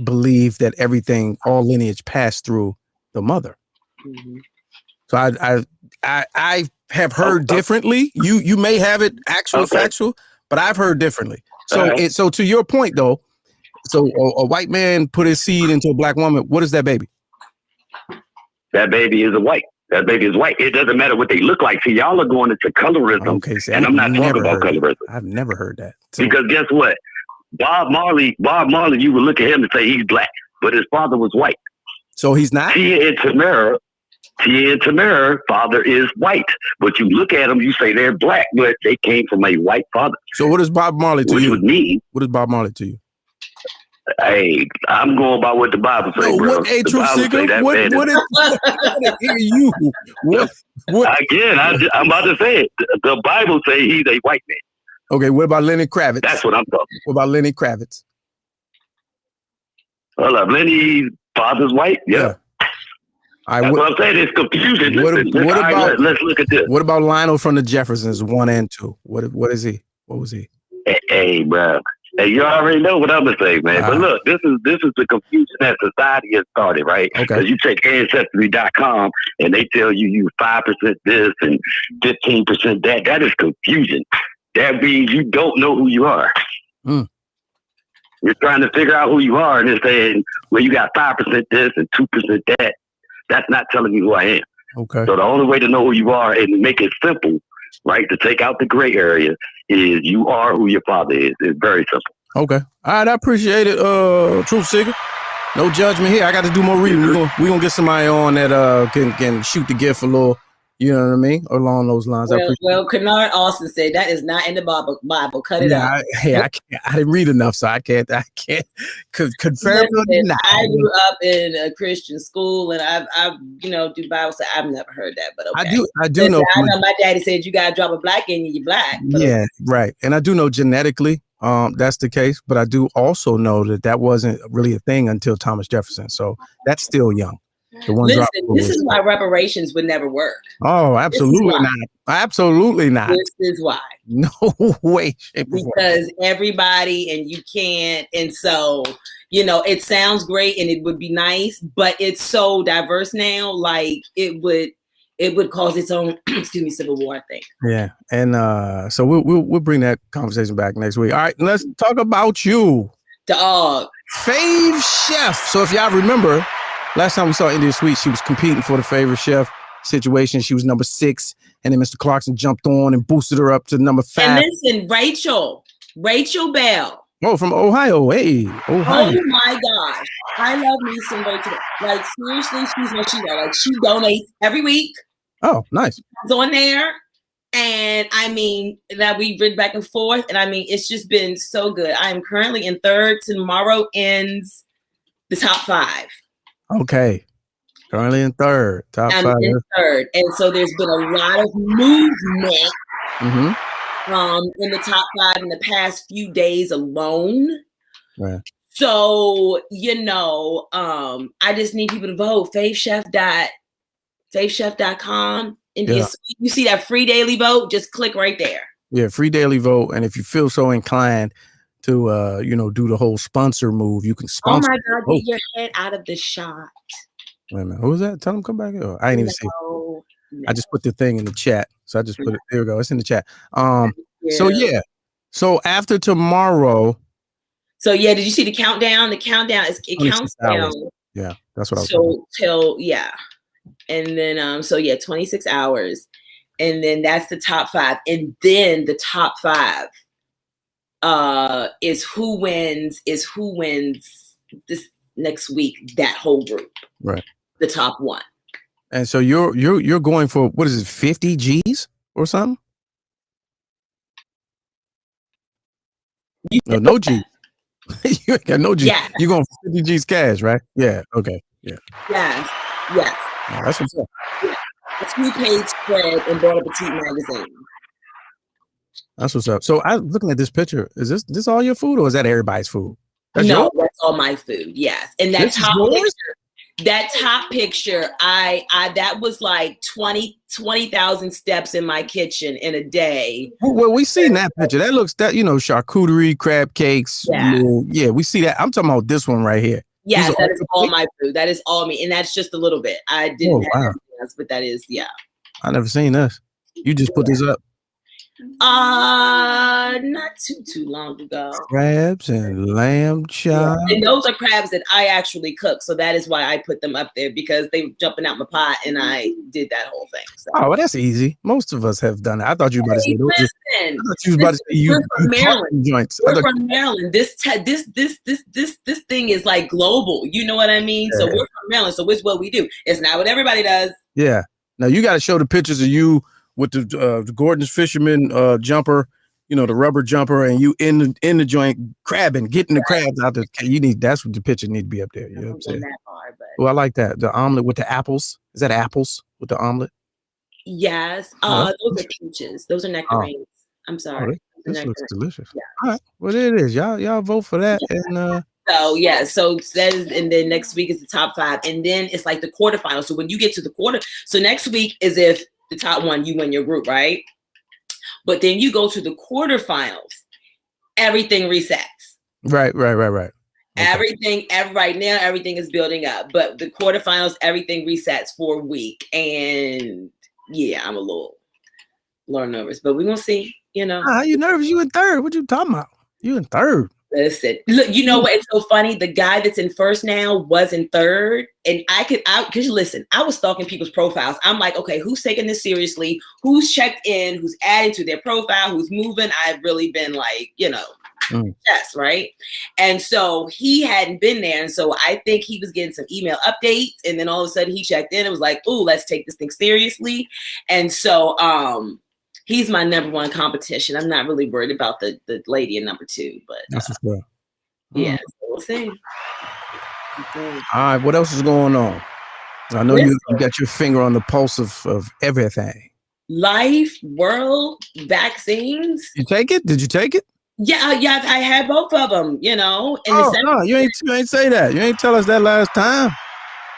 [SPEAKER 5] believed that all lineage passed through the mother. So I have heard differently. You may have it factual, but I've heard differently. So so to your point though, so a white man put his seed into a black woman. What is that baby?
[SPEAKER 8] That baby is white. That baby is white. It doesn't matter what they look like. See, y'all are going into colorism.
[SPEAKER 5] Okay, see,
[SPEAKER 8] and I'm not talking about colorism.
[SPEAKER 5] I've never heard that. So,
[SPEAKER 8] because guess what? Bob Marley, you would look at him and say he's black, but his father was white.
[SPEAKER 5] So he's not?
[SPEAKER 8] Tia and Tamara, father is white. But you look at them, you say they're black, but they came from a white father.
[SPEAKER 5] So what is Bob Marley to you?
[SPEAKER 8] Which would mean,
[SPEAKER 5] what is Bob Marley to you?
[SPEAKER 8] Hey, I'm going by what the Bible says, bro.
[SPEAKER 5] Hey, Truth Seeker, what
[SPEAKER 8] Again, I'm about to say it. The Bible says he's a white man.
[SPEAKER 5] Okay, what about Lenny Kravitz?
[SPEAKER 8] That's what I'm talking.
[SPEAKER 5] What about Lenny Kravitz?
[SPEAKER 8] Hold up, Lenny's father's white? Yeah. That's what I'm saying. It's confusion. Let's look at this.
[SPEAKER 5] What about Lionel from the Jeffersons, 1 and 2? What is he? What was he?
[SPEAKER 8] Hey, bro. Hey, you already know what I'm gonna say, man. But look, this is the confusion that society has started, right? Because you check Ancestry.com and they tell you 5% this and 15% that. That is confusion. That means you don't know who you are. You're trying to figure out who you are, and it's saying, well, you got 5% this and 2% that. That's not telling you who I am.
[SPEAKER 5] Okay.
[SPEAKER 8] So the only way to know who you are and make it simple, right, to take out the gray area, is you are who your father is. It's very simple.
[SPEAKER 5] Okay. All right, I appreciate it, Truth Seeker. No judgment here. I got to do more reading. We're gonna get somebody on that can shoot the gift a little, you know what I mean, along those lines.
[SPEAKER 7] Well, Kennard Austin said that is not in the Bible. Cut it out.
[SPEAKER 5] I didn't read enough, so I can't confirm or deny.
[SPEAKER 7] I grew up in a Christian school, and I do Bible. So I've never heard that, but okay.
[SPEAKER 5] I do know.
[SPEAKER 7] I know my daddy said you gotta drop a black in you, you're black.
[SPEAKER 5] Yeah, right. And I do know genetically, that's the case, but I do also know that wasn't really a thing until Thomas Jefferson. So that's still young.
[SPEAKER 7] Listen, this is why reparations would never work.
[SPEAKER 5] Oh, absolutely not. Absolutely not.
[SPEAKER 7] This is why.
[SPEAKER 5] No way, shape, or form.
[SPEAKER 7] Because everybody, and you can't, and so it sounds great and it would be nice, but it's so diverse now. Like it would cause its own, civil war, I think.
[SPEAKER 5] Yeah, and so we'll bring that conversation back next week. All right, let's talk about you,
[SPEAKER 7] dog,
[SPEAKER 5] Fave Chef. So if y'all remember. Last time we saw India Sweet, she was competing for the favorite chef situation. She was number 6, and then Mr. Clarkson jumped on and boosted her up to number 5.
[SPEAKER 7] And listen, Rachel Bell.
[SPEAKER 5] Oh, from Ohio. Hey, Ohio.
[SPEAKER 7] Oh my gosh, I love me some Rachel. Like seriously, she's what she does. Like she donates every week.
[SPEAKER 5] Oh, nice.
[SPEAKER 7] She's on there, and I mean that we've ridden back and forth, and I mean it's just been so good. I am currently in 3rd. Tomorrow ends the top 5.
[SPEAKER 5] Okay. Currently in 3rd. Top 5.
[SPEAKER 7] In 3rd. And so there's been a lot of movement in the top 5 in the past few days alone.
[SPEAKER 5] Right.
[SPEAKER 7] So, I just need people to vote. favechef.com. You see that free daily vote? Just click right there.
[SPEAKER 5] Yeah, free daily vote. And if you feel so inclined to do the whole sponsor move, you can sponsor.
[SPEAKER 7] Oh my God, get your head out of the shot.
[SPEAKER 5] Wait a minute, who was that? Tell him come back here. I ain't even see it. No. I just put the thing in the chat. So I just put it, there we go. It's in the chat. So after tomorrow.
[SPEAKER 7] So did you see the countdown? The countdown counts down.
[SPEAKER 5] Yeah, that's what I was
[SPEAKER 7] and then 26 hours. And then that's the top 5. And then the top 5 is who wins this next week, that whole group.
[SPEAKER 5] Right.
[SPEAKER 7] The top 1.
[SPEAKER 5] And so you're going for, what is it, 50 G's or something? No G. You ain't got no G.
[SPEAKER 7] Yeah.
[SPEAKER 5] You going for 50 G's cash, right? Yeah. Okay. Yeah.
[SPEAKER 7] Yes.
[SPEAKER 5] No, that's what's up.
[SPEAKER 7] Yeah. A 2-page spread in Bon Appetit magazine.
[SPEAKER 5] That's what's up. So I was looking at this picture. Is this all your food or is that everybody's food? That's
[SPEAKER 7] no,
[SPEAKER 5] yours?
[SPEAKER 7] That's all my food. Yes. And that top picture, I that was like 20,000 steps in my kitchen in a day.
[SPEAKER 5] Well, we seen that picture. That looks charcuterie, crab cakes. Yeah, we see that. I'm talking about this one right here.
[SPEAKER 7] Yes, that is all my food. That is all me. And that's just a little bit. I didn't have anything else, but that is,
[SPEAKER 5] I never seen this. You just put this up.
[SPEAKER 7] Not too long ago.
[SPEAKER 5] Crabs and lamb chop.
[SPEAKER 7] Yeah. And those are crabs that I actually cook, so that is why I put them up there, because they were jumping out my pot, and I did that whole thing. So.
[SPEAKER 5] Oh, well, that's easy. Most of us have done it. I thought you were about to say those. I thought you was about to say
[SPEAKER 7] we're from Maryland.
[SPEAKER 5] Joints.
[SPEAKER 7] We're from Maryland. This thing is like global. You know what I mean? Yeah. So we're from Maryland. So it's what we do. It's not what everybody does.
[SPEAKER 5] Yeah. Now you got to show the pictures of you with the Gordon's fisherman jumper, the rubber jumper, and you in the joint crabbing, getting the crabs out there. That's what the picture need to be up there. You know what I'm saying?
[SPEAKER 7] That far, but...
[SPEAKER 5] Well, I like that. The omelet with the apples. Is that apples with the omelet?
[SPEAKER 7] Yes. Those are peaches. Those are nectarines. I'm sorry.
[SPEAKER 5] This looks delicious. Yeah. All right. Well, there it is. Y'all vote for that. And
[SPEAKER 7] so that is, and then next week is the top 5, and then it's like the quarterfinals. So when you get to the so next week is if the top one, you win your group, right? But then you go to the quarterfinals, everything resets.
[SPEAKER 5] Right. Okay.
[SPEAKER 7] Everything, right now, everything is building up. But the quarterfinals, everything resets for a week. And yeah, I'm a little nervous, but we're going to see,
[SPEAKER 5] How you nervous? You in third. What you talking about? You in third.
[SPEAKER 7] Listen, look, you know what? It's so funny. The guy that's in first now was in third. And because listen, I was stalking people's profiles. I'm like, okay, who's taking this seriously? Who's checked in? Who's adding to their profile? Who's moving? I've really been like, yes, right? And so he hadn't been there. And so I think he was getting some email updates. And then all of a sudden he checked in and was like, ooh, let's take this thing seriously. And so, he's my number 1 competition. I'm not really worried about the lady in number 2, but
[SPEAKER 5] that's what's good.
[SPEAKER 7] Yeah, so we'll see.
[SPEAKER 5] All right, what else is going on? I know you got your finger on the pulse of everything.
[SPEAKER 7] Life, world, vaccines.
[SPEAKER 5] You take it? Did you take it?
[SPEAKER 7] Yeah, I had both of them. And
[SPEAKER 5] no, you ain't say that. You ain't tell us that last time.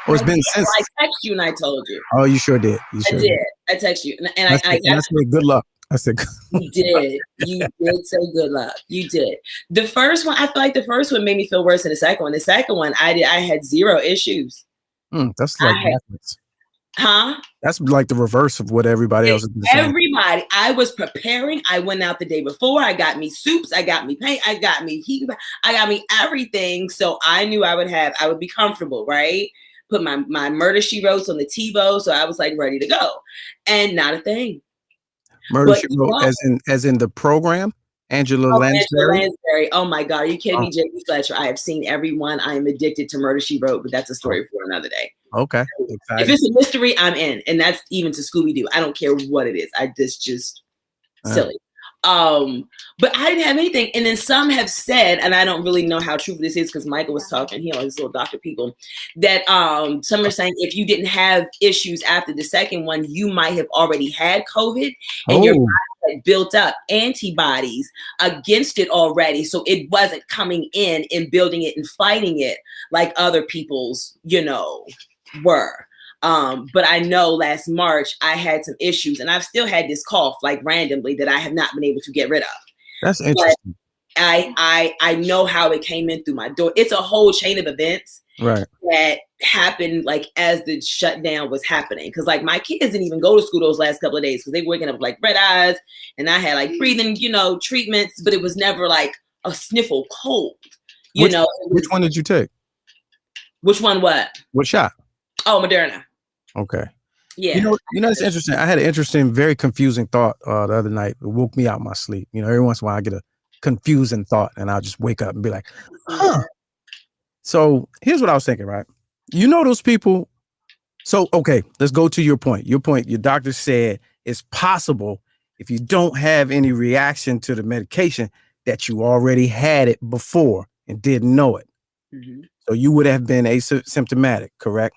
[SPEAKER 5] Or it's been since.
[SPEAKER 7] I texted you and I told you.
[SPEAKER 5] Oh, you sure did.
[SPEAKER 7] I did. I texted you, and I
[SPEAKER 5] said good luck. I said
[SPEAKER 7] you did. You did say good luck. You did. The first one, I feel like the first one made me feel worse than the second one. The second one, I had 0 issues.
[SPEAKER 5] That's like backwards.
[SPEAKER 7] Huh?
[SPEAKER 5] That's like the reverse of what everybody else is saying.
[SPEAKER 7] Everybody, I was preparing. I went out the day before. I got me soups. I got me paint. I got me heat. I got me everything. So I knew I would be comfortable, right? Put my Murder, She Wrote on the TiVo, so I was like ready to go, and not a thing.
[SPEAKER 5] Murder, She Wrote, as in the program, Angela Lansbury.
[SPEAKER 7] Oh my God, are you kidding me, J.B. Fletcher? I have seen everyone. I am addicted to Murder, She Wrote, but that's a story for another day.
[SPEAKER 5] Okay.
[SPEAKER 7] If it's a mystery, I'm in, and that's even to Scooby Doo. I don't care what it is. Just silly. But I didn't have anything. And then some have said, and I don't really know how true this is because Michael was talking, his little doctor people, that some are saying if you didn't have issues after the second one, you might have already had COVID and your body had built up antibodies against it already. So it wasn't coming in and building it and fighting it like other people's, were. But I know last March I had some issues and I've still had this cough like randomly that I have not been able to get rid of.
[SPEAKER 5] That's interesting.
[SPEAKER 7] But I know how it came in through my door. It's a whole chain of events that happened like as the shutdown was happening. Cause like my kids didn't even go to school those last couple of days because they were waking up with like red eyes and I had like breathing, treatments, but it was never like a sniffle cold.
[SPEAKER 5] Which one did you take?
[SPEAKER 7] Which one? What
[SPEAKER 5] shot?
[SPEAKER 7] Oh, Moderna.
[SPEAKER 5] Okay.
[SPEAKER 7] Yeah.
[SPEAKER 5] It's interesting. I had an interesting, very confusing thought the other night. It woke me out of my sleep. Every once in a while I get a confusing thought and I'll just wake up and be like, huh. So here's what I was thinking, right? Those people. So, okay, let's go to your point. Your doctor said it's possible if you don't have any reaction to the medication that you already had it before and didn't know it. So you would have been asymptomatic, correct?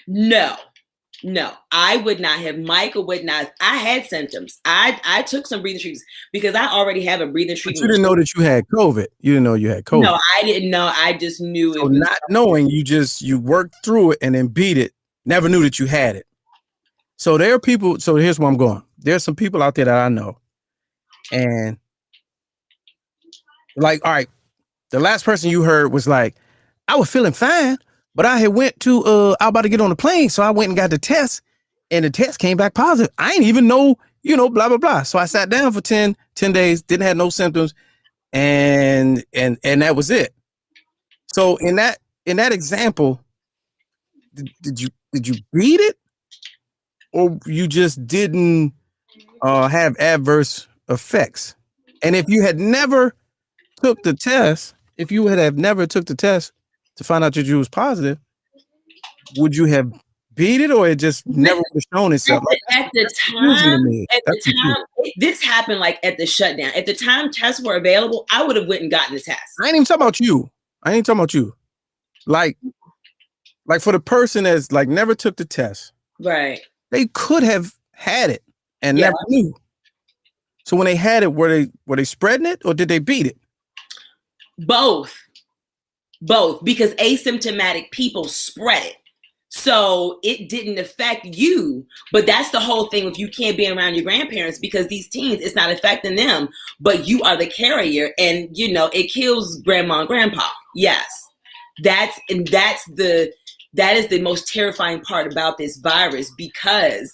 [SPEAKER 7] No, I would not have. Michael would not. I had symptoms. I took some breathing treatments because I already have a breathing treatment.
[SPEAKER 5] But you didn't know that you had COVID. You didn't know you had COVID.
[SPEAKER 7] No, I didn't know. I just knew
[SPEAKER 5] so
[SPEAKER 7] it was
[SPEAKER 5] not knowing, you worked through it and then beat it. Never knew that you had it. So there are people. So here's where I'm going. There's some people out there that I know, and like, all right, the last person you heard was like, I was feeling fine, but I had went to I was about to get on the plane, so I went and got the test, and the test came back positive. I didn't even know, blah blah blah. So I sat down for 10 days, didn't have no symptoms, and that was it. So in that example, did you beat it, or you just didn't have adverse effects? And if you had never took the test, if you had never took the test to find out that you was positive, would you have beat it, or it just never would have shown itself?
[SPEAKER 7] At the time, this happened like at the shutdown. At the time tests were available, I would have went and gotten the test.
[SPEAKER 5] I ain't even talking about you. Like for the person that's like never took the test,
[SPEAKER 7] right?
[SPEAKER 5] They could have had it and never knew. So when they had it, were they spreading it, or did they beat it?
[SPEAKER 7] Both, because asymptomatic people spread it. So it didn't affect you, but that's the whole thing. If you can't be around your grandparents, because these teens, it's not affecting them, but you are the carrier, and it kills grandma and grandpa. Yes, that is the most terrifying part about this virus, because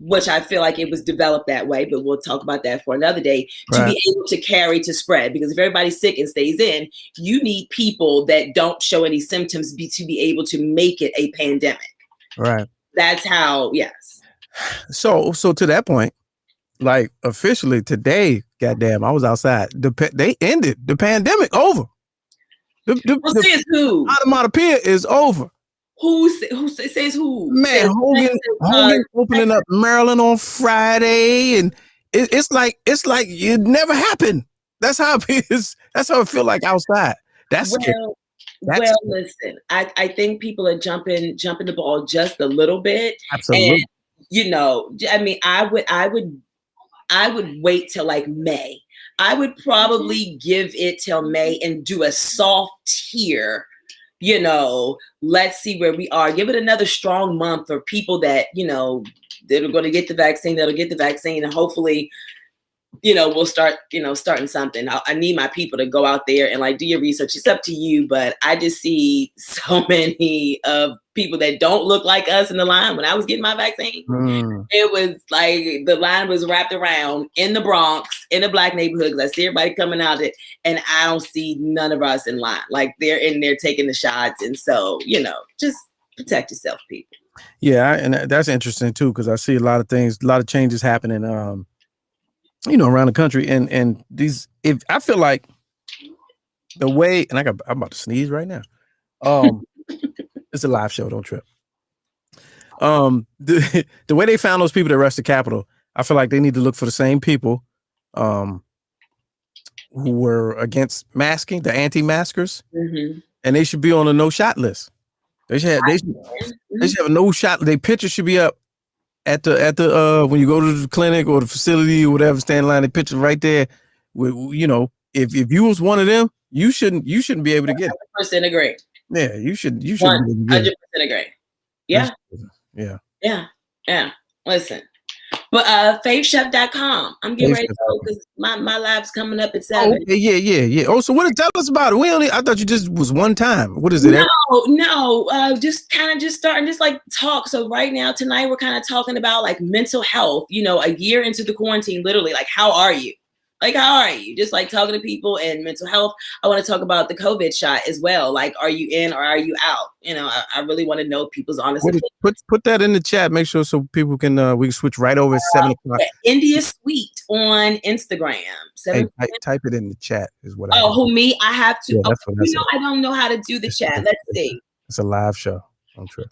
[SPEAKER 7] which I feel like it was developed that way, but we'll talk about that for another day, to be able to carry, to spread. Because if everybody's sick and stays in, you need people that don't show any symptoms to be able to make it a pandemic.
[SPEAKER 5] Right.
[SPEAKER 7] That's how, yes.
[SPEAKER 5] So to that point, like officially today, goddamn, I was outside. They ended the pandemic. Over.
[SPEAKER 7] Says who?
[SPEAKER 5] Onomatopoeia is over.
[SPEAKER 7] Who says who?
[SPEAKER 5] Man, Hogan opening up Maryland on Friday, and it's like it never happened. That's how it is. That's how I feel like outside. That's scary.
[SPEAKER 7] Listen, I think people are jumping the ball just a little bit.
[SPEAKER 5] Absolutely.
[SPEAKER 7] And, I mean, I would wait till like May. I would probably give it till May and do a soft tier. Let's see where we are. Give it another strong month for people that, that are going to get the vaccine, and hopefully, we'll start, starting something. I need my people to go out there and like do your research. It's up to you, but I just see so many of people that don't look like us in the line. When I was getting my vaccine, it was like the line was wrapped around in the Bronx, in a black neighborhood, because I see everybody coming out it, and I don't see none of us in line. Like they're in there taking the shots, and so just protect yourself, people.
[SPEAKER 5] Yeah, and that's interesting too, because I see a lot of changes happening. Around the country, and these. If I feel like the way, and I'm about to sneeze right now. It's a live show. Don't trip. The way they found those people that rushed the Capitol, I feel like they need to look for the same people, who were against masking, the anti-maskers, and they should be on a no shot list. They should have a no shot. Their picture should be up at the when you go to the clinic or the facility or whatever, stand in line, the picture right there. If you was one of them, you shouldn't be able to get it.
[SPEAKER 7] 100% agree.
[SPEAKER 5] Yeah, you should
[SPEAKER 7] 100% agree. Yeah. Listen, but faithchef.com. I'm getting ready to go because my lab's coming up at 7.
[SPEAKER 5] Oh, yeah. Oh, so tell us about it. I thought you just was one time. What is it?
[SPEAKER 7] No. Just starting, just like talk. So right now, tonight, we're kind of talking about like mental health. A year into the quarantine, literally, like how are you? Like, how are you? Just like talking to people and mental health. I want to talk about the COVID shot as well. Like, are you in or are you out? I really want to know people's honest opinion.
[SPEAKER 5] Put that in the chat. Make sure so people can, we can switch right over at 7 o'clock.
[SPEAKER 7] India Sweet on Instagram.
[SPEAKER 5] Type it in the chat is what
[SPEAKER 7] who me? I have to.
[SPEAKER 5] Yeah,
[SPEAKER 7] I don't know how to do the chat. Let's see.
[SPEAKER 5] It's a live show. Don't trip.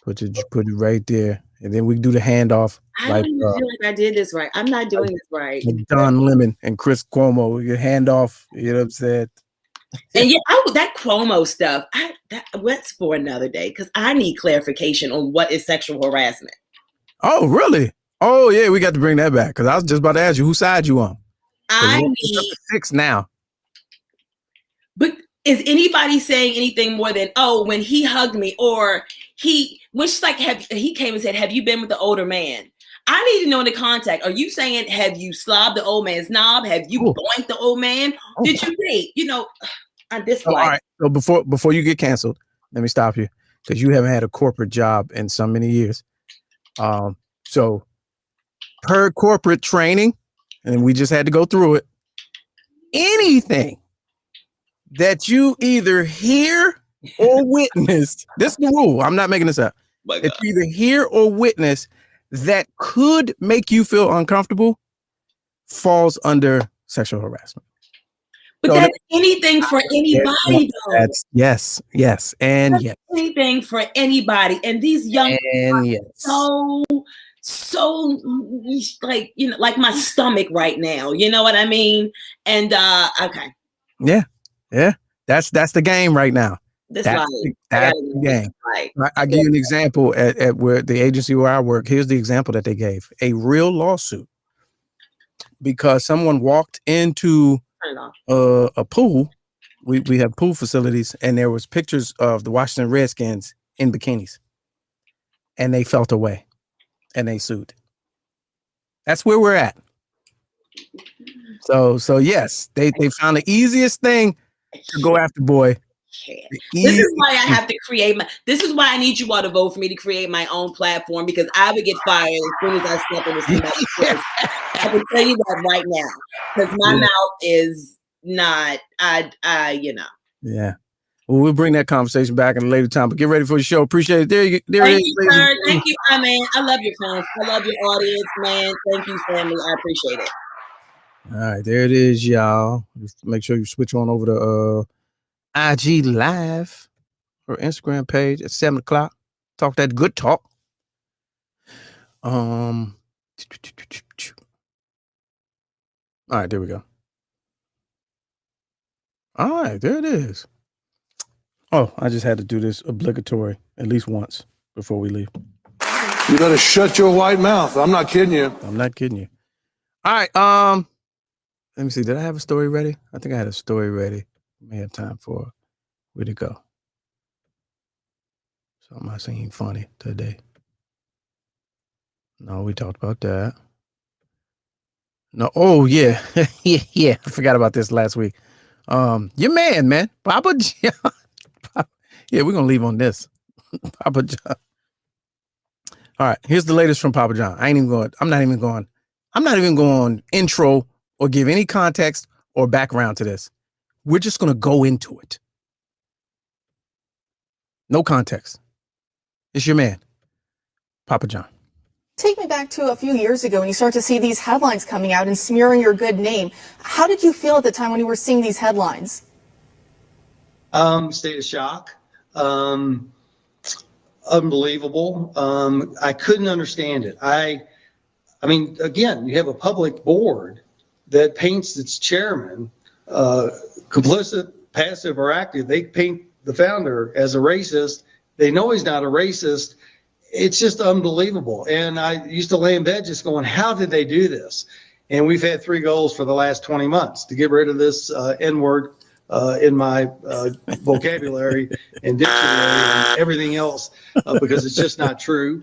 [SPEAKER 5] Put it right there, and then we do the handoff.
[SPEAKER 7] I don't even feel like I did this right. I'm not doing this right.
[SPEAKER 5] Like Don Lemon and Chris Cuomo, your handoff. You know what I'm saying?
[SPEAKER 7] And yeah, that Cuomo stuff, that's for another day because I need clarification on what is sexual harassment.
[SPEAKER 5] Oh, really? Oh, yeah, we got to bring that back because I was just about to ask you whose side you on.
[SPEAKER 7] I need
[SPEAKER 5] 6 now.
[SPEAKER 7] But is anybody saying anything more than, oh, when he hugged me, or he came and said, have you been with the older man? I need to know in the context. Are you saying, have you slobbed the old man's knob? Have you boinked the old man? Did you date? You know, I dislike.
[SPEAKER 5] All right. So before you get canceled, let me stop you because you haven't had a corporate job in so many years. So per corporate training, and we just had to go through it. Anything that you either hear or witness, this is the rule. I'm not making this up. If you either hear or witness that could make you feel uncomfortable falls under sexual harassment.
[SPEAKER 7] But so that's anything for anybody, though.
[SPEAKER 5] That's yes, and yes.
[SPEAKER 7] Anything for anybody. And these young people are so like, you know, like my stomach right now. You know what I mean? And okay.
[SPEAKER 5] Yeah. That's the game right now. That's the game. I give you an example at where the agency where I work. Here's the example that they gave. A real lawsuit because someone walked into a pool. We have pool facilities, and there was pictures of the Washington Redskins in bikinis, and they felt away, and they sued. That's where we're at. So yes, they found the easiest thing to go after, boy.
[SPEAKER 7] This is why I have to this is why I need you all to vote for me to create my own platform, because I would get fired as soon as I step into somebody's place. I can tell you that right now, because my mouth is not, you know.
[SPEAKER 5] Yeah. Well, we'll bring that conversation back in a later time, but get ready for the show. Appreciate it. There it is.
[SPEAKER 7] Sir. Thank you, man. I love your fans. I love your audience, man. Thank you, family. I appreciate it.
[SPEAKER 5] All right, there it is, y'all. Just make sure you switch on over to IG Live or Instagram page at 7:00. Talk that good talk. All right, there we go. All right, there it is. Oh, I just had to do this obligatory at least once before we leave.
[SPEAKER 9] You better shut your white mouth. I'm not kidding you.
[SPEAKER 5] I'm not kidding you. All right, let me see. Did I have a story ready? I think I had a story ready. May have time for where to go. So am I saying funny today? No, we talked about that. No, oh yeah. yeah. I forgot about this last week. Your man, Papa John. Yeah, we're gonna leave on this. Papa John. All right, here's the latest from Papa John. I'm not even going intro or give any context or background to this. We're just going to go into it. No context. It's your man, Papa John.
[SPEAKER 10] Take me back to a few years ago when you start to see these headlines coming out and smearing your good name. How did you feel at the time when you were seeing these headlines?
[SPEAKER 11] State of shock. Unbelievable. I couldn't understand it. I mean, again, you have a public board that paints its chairman complicit, passive, or active. They paint the founder as a racist. They know he's not a racist. It's just unbelievable. And I used to lay in bed just going, how did they do this? And we've had 3 goals for the last 20 months to get rid of this N-word in my vocabulary and dictionary and everything else because it's just not true.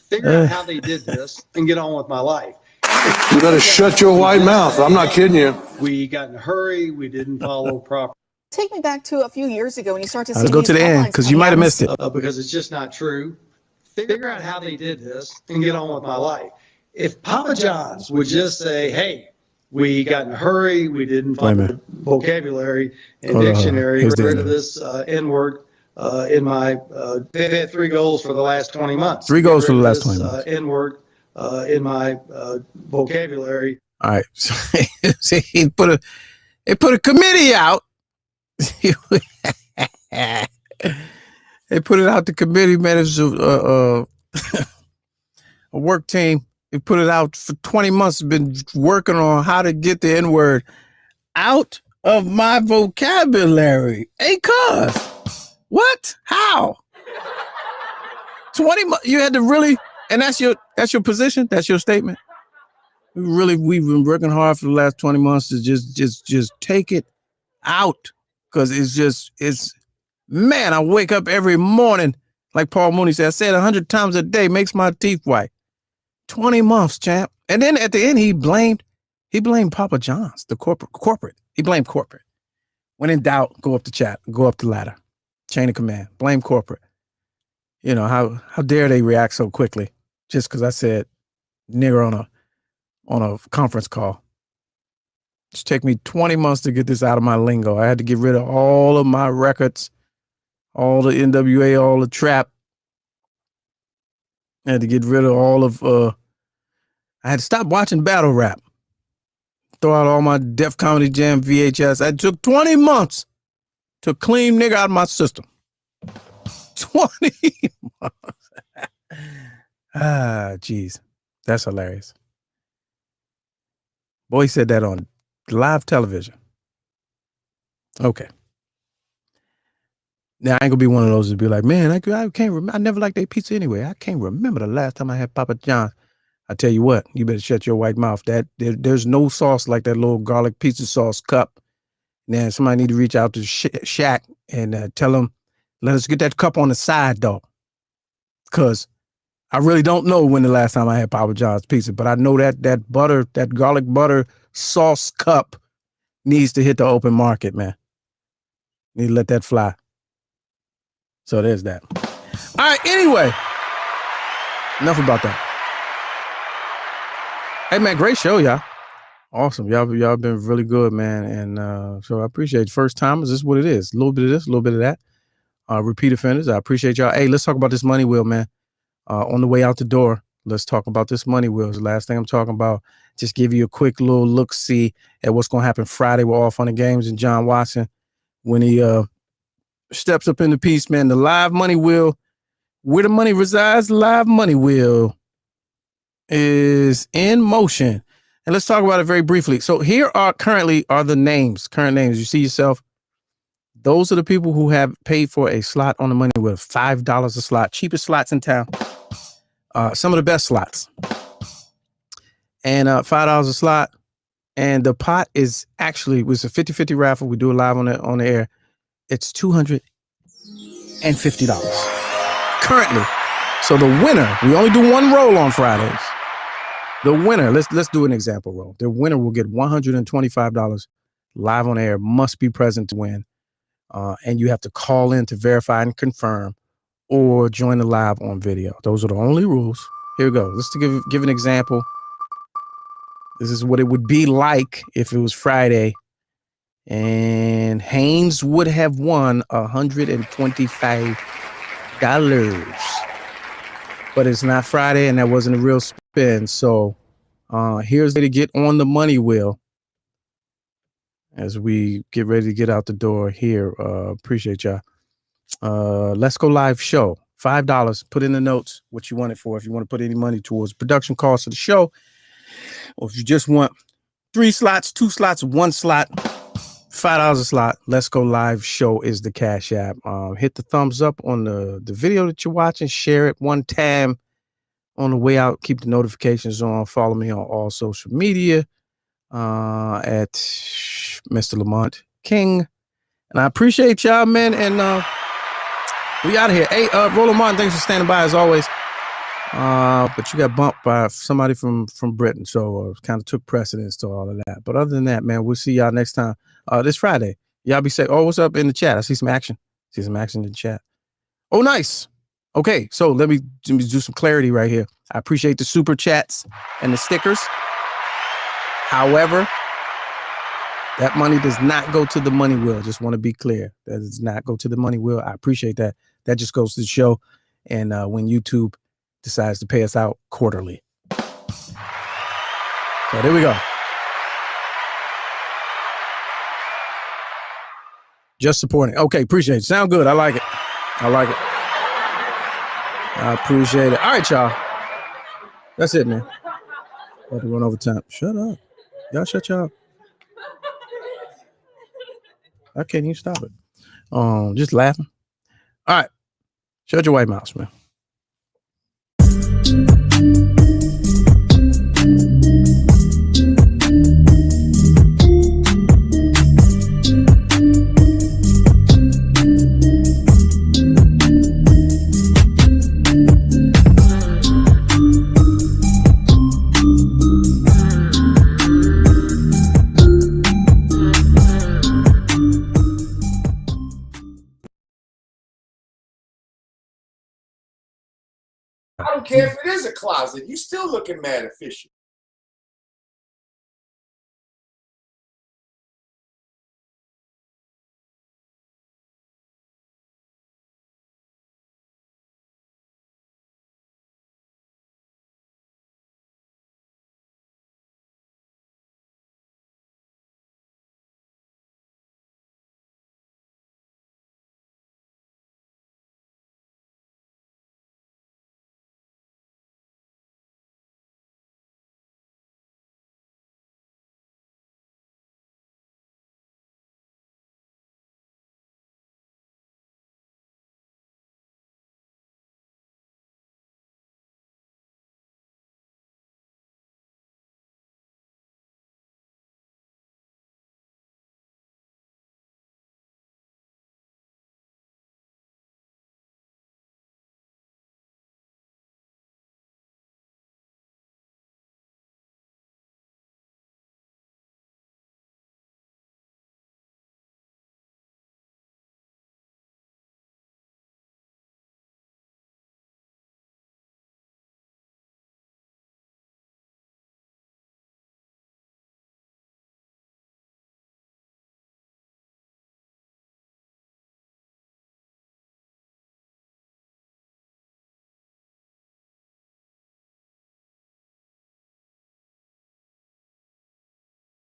[SPEAKER 11] Figure out how they did this and get on with my life.
[SPEAKER 9] You better shut your white mouth. I'm not kidding you.
[SPEAKER 11] We got in a hurry. We didn't follow proper.
[SPEAKER 10] Take me back to a few years ago when you start to see
[SPEAKER 5] Let's go to the end because you might have missed it.
[SPEAKER 11] Because it's just not true. Figure out how they did this and get on with my life. If Papa John's would just say, hey, we got in a hurry. We didn't follow vocabulary and dictionary. Get rid of this N-word in my, they've had 3 goals for the last 20 months.
[SPEAKER 5] 3 goals for the last 20 months.
[SPEAKER 11] N-word in my vocabulary.
[SPEAKER 5] All right. See, he put a committee out. They put it out to committee, man. It was a work team. They put it out for 20 months. Been working on how to get the N-word out of my vocabulary. Hey, cuz, what? How? 20 months? You had to really, and that's your position? That's your statement? We've been working hard for the last 20 months to just take it out. Because it's, man, I wake up every morning, like Paul Mooney said, I said 100 times a day, makes my teeth white. 20 months, champ. And then at the end, he blamed Papa John's, the corporate. He blamed corporate. When in doubt, go up the ladder. Chain of command. Blame corporate. You know, how dare they react so quickly just because I said nigger on a conference call. It's taken me 20 months to get this out of my lingo. I had to get rid of all of my records, all the NWA, all the trap. I had to get rid of all of, I had to stop watching battle rap. Throw out all my Def Comedy Jam VHS. I took 20 months to clean nigga out of my system. 20 months. Geez. That's hilarious. Boy, he said that on live television. Okay. Now, I ain't gonna be one of those to be like, man, I can't remember. I never liked their pizza anyway. I can't remember the last time I had Papa John's. I tell you what, you better shut your white mouth. There's no sauce like that little garlic pizza sauce cup. Now, somebody need to reach out to Shaq and tell them, let us get that cup on the side, though. Because I really don't know when the last time I had Papa John's pizza, but I know that garlic butter sauce cup needs to hit the open market, man. Need to let that fly. So there's that. All right, anyway. Enough about that. Hey, man, great show, y'all. Awesome. Y'all been really good, man. And so I appreciate it. First timers, this is what it is. A little bit of this, a little bit of that. Repeat offenders, I appreciate y'all. Hey, let's talk about this money wheel, man. On the way out the door, let's talk about this money wheel. It's the last thing I'm talking about. Just give you a quick little look-see at what's going to happen Friday. We're off on the games and John Watson, when he steps up in the piece, man, the live money wheel, where the money resides, the live money wheel is in motion. And let's talk about it very briefly. So here are current names. You see yourself. Those are the people who have paid for a slot on the money wheel. $5 a slot, cheapest slots in town. Some of the best slots. And $5 a slot. And the pot is actually, it was a 50-50 raffle. We do it live on the air. It's $250 currently. So the winner, we only do one roll on Fridays. The winner, let's do an example roll. The winner will get $125 live on air, must be present to win. And you have to call in to verify and confirm or join the live on video. Those are the only rules. Here we go. Let's give an example. This is what it would be like if it was Friday. And Haynes would have won $125. But it's not Friday, and that wasn't a real spin. So here's the way to get on the money wheel as we get ready to get out the door here. Appreciate y'all. Let's Go Live show. $5. Put in the notes what you want it for. If you want to put any money towards production costs of the show, or if you just want 3 slots, 2 slots, 1 slot, $5 a slot. Let's Go Live show is the Cash App. Hit the thumbs up on the video that you're watching. Share it one time on the way out. Keep the notifications on. Follow me on all social media at Mr. Lamont King. And I appreciate y'all, man. And we out of here. Hey, Roland Martin, thanks for standing by as always. But you got bumped by somebody from Britain, so kind of took precedence to all of that. But other than that, man, we'll see y'all next time. This Friday. Y'all be safe. Oh, what's up in the chat? I see some action. See some action in the chat. Oh, nice. Okay, so let me do some clarity right here. I appreciate the super chats and the stickers. However, that money does not go to the money wheel. Just want to be clear. That does not go to the money wheel. I appreciate that. That just goes to the show. And when YouTube decides to pay us out quarterly. So there we go. Just supporting. Okay, appreciate it. Sound good. I like it. I appreciate it. All right, y'all. That's it, man. About to run over time. Shut up. Y'all shut y'all. I can't even stop it. Just laughing. All right. Shut your white mouth, man.
[SPEAKER 6] I don't care if it is a closet. You still looking mad official.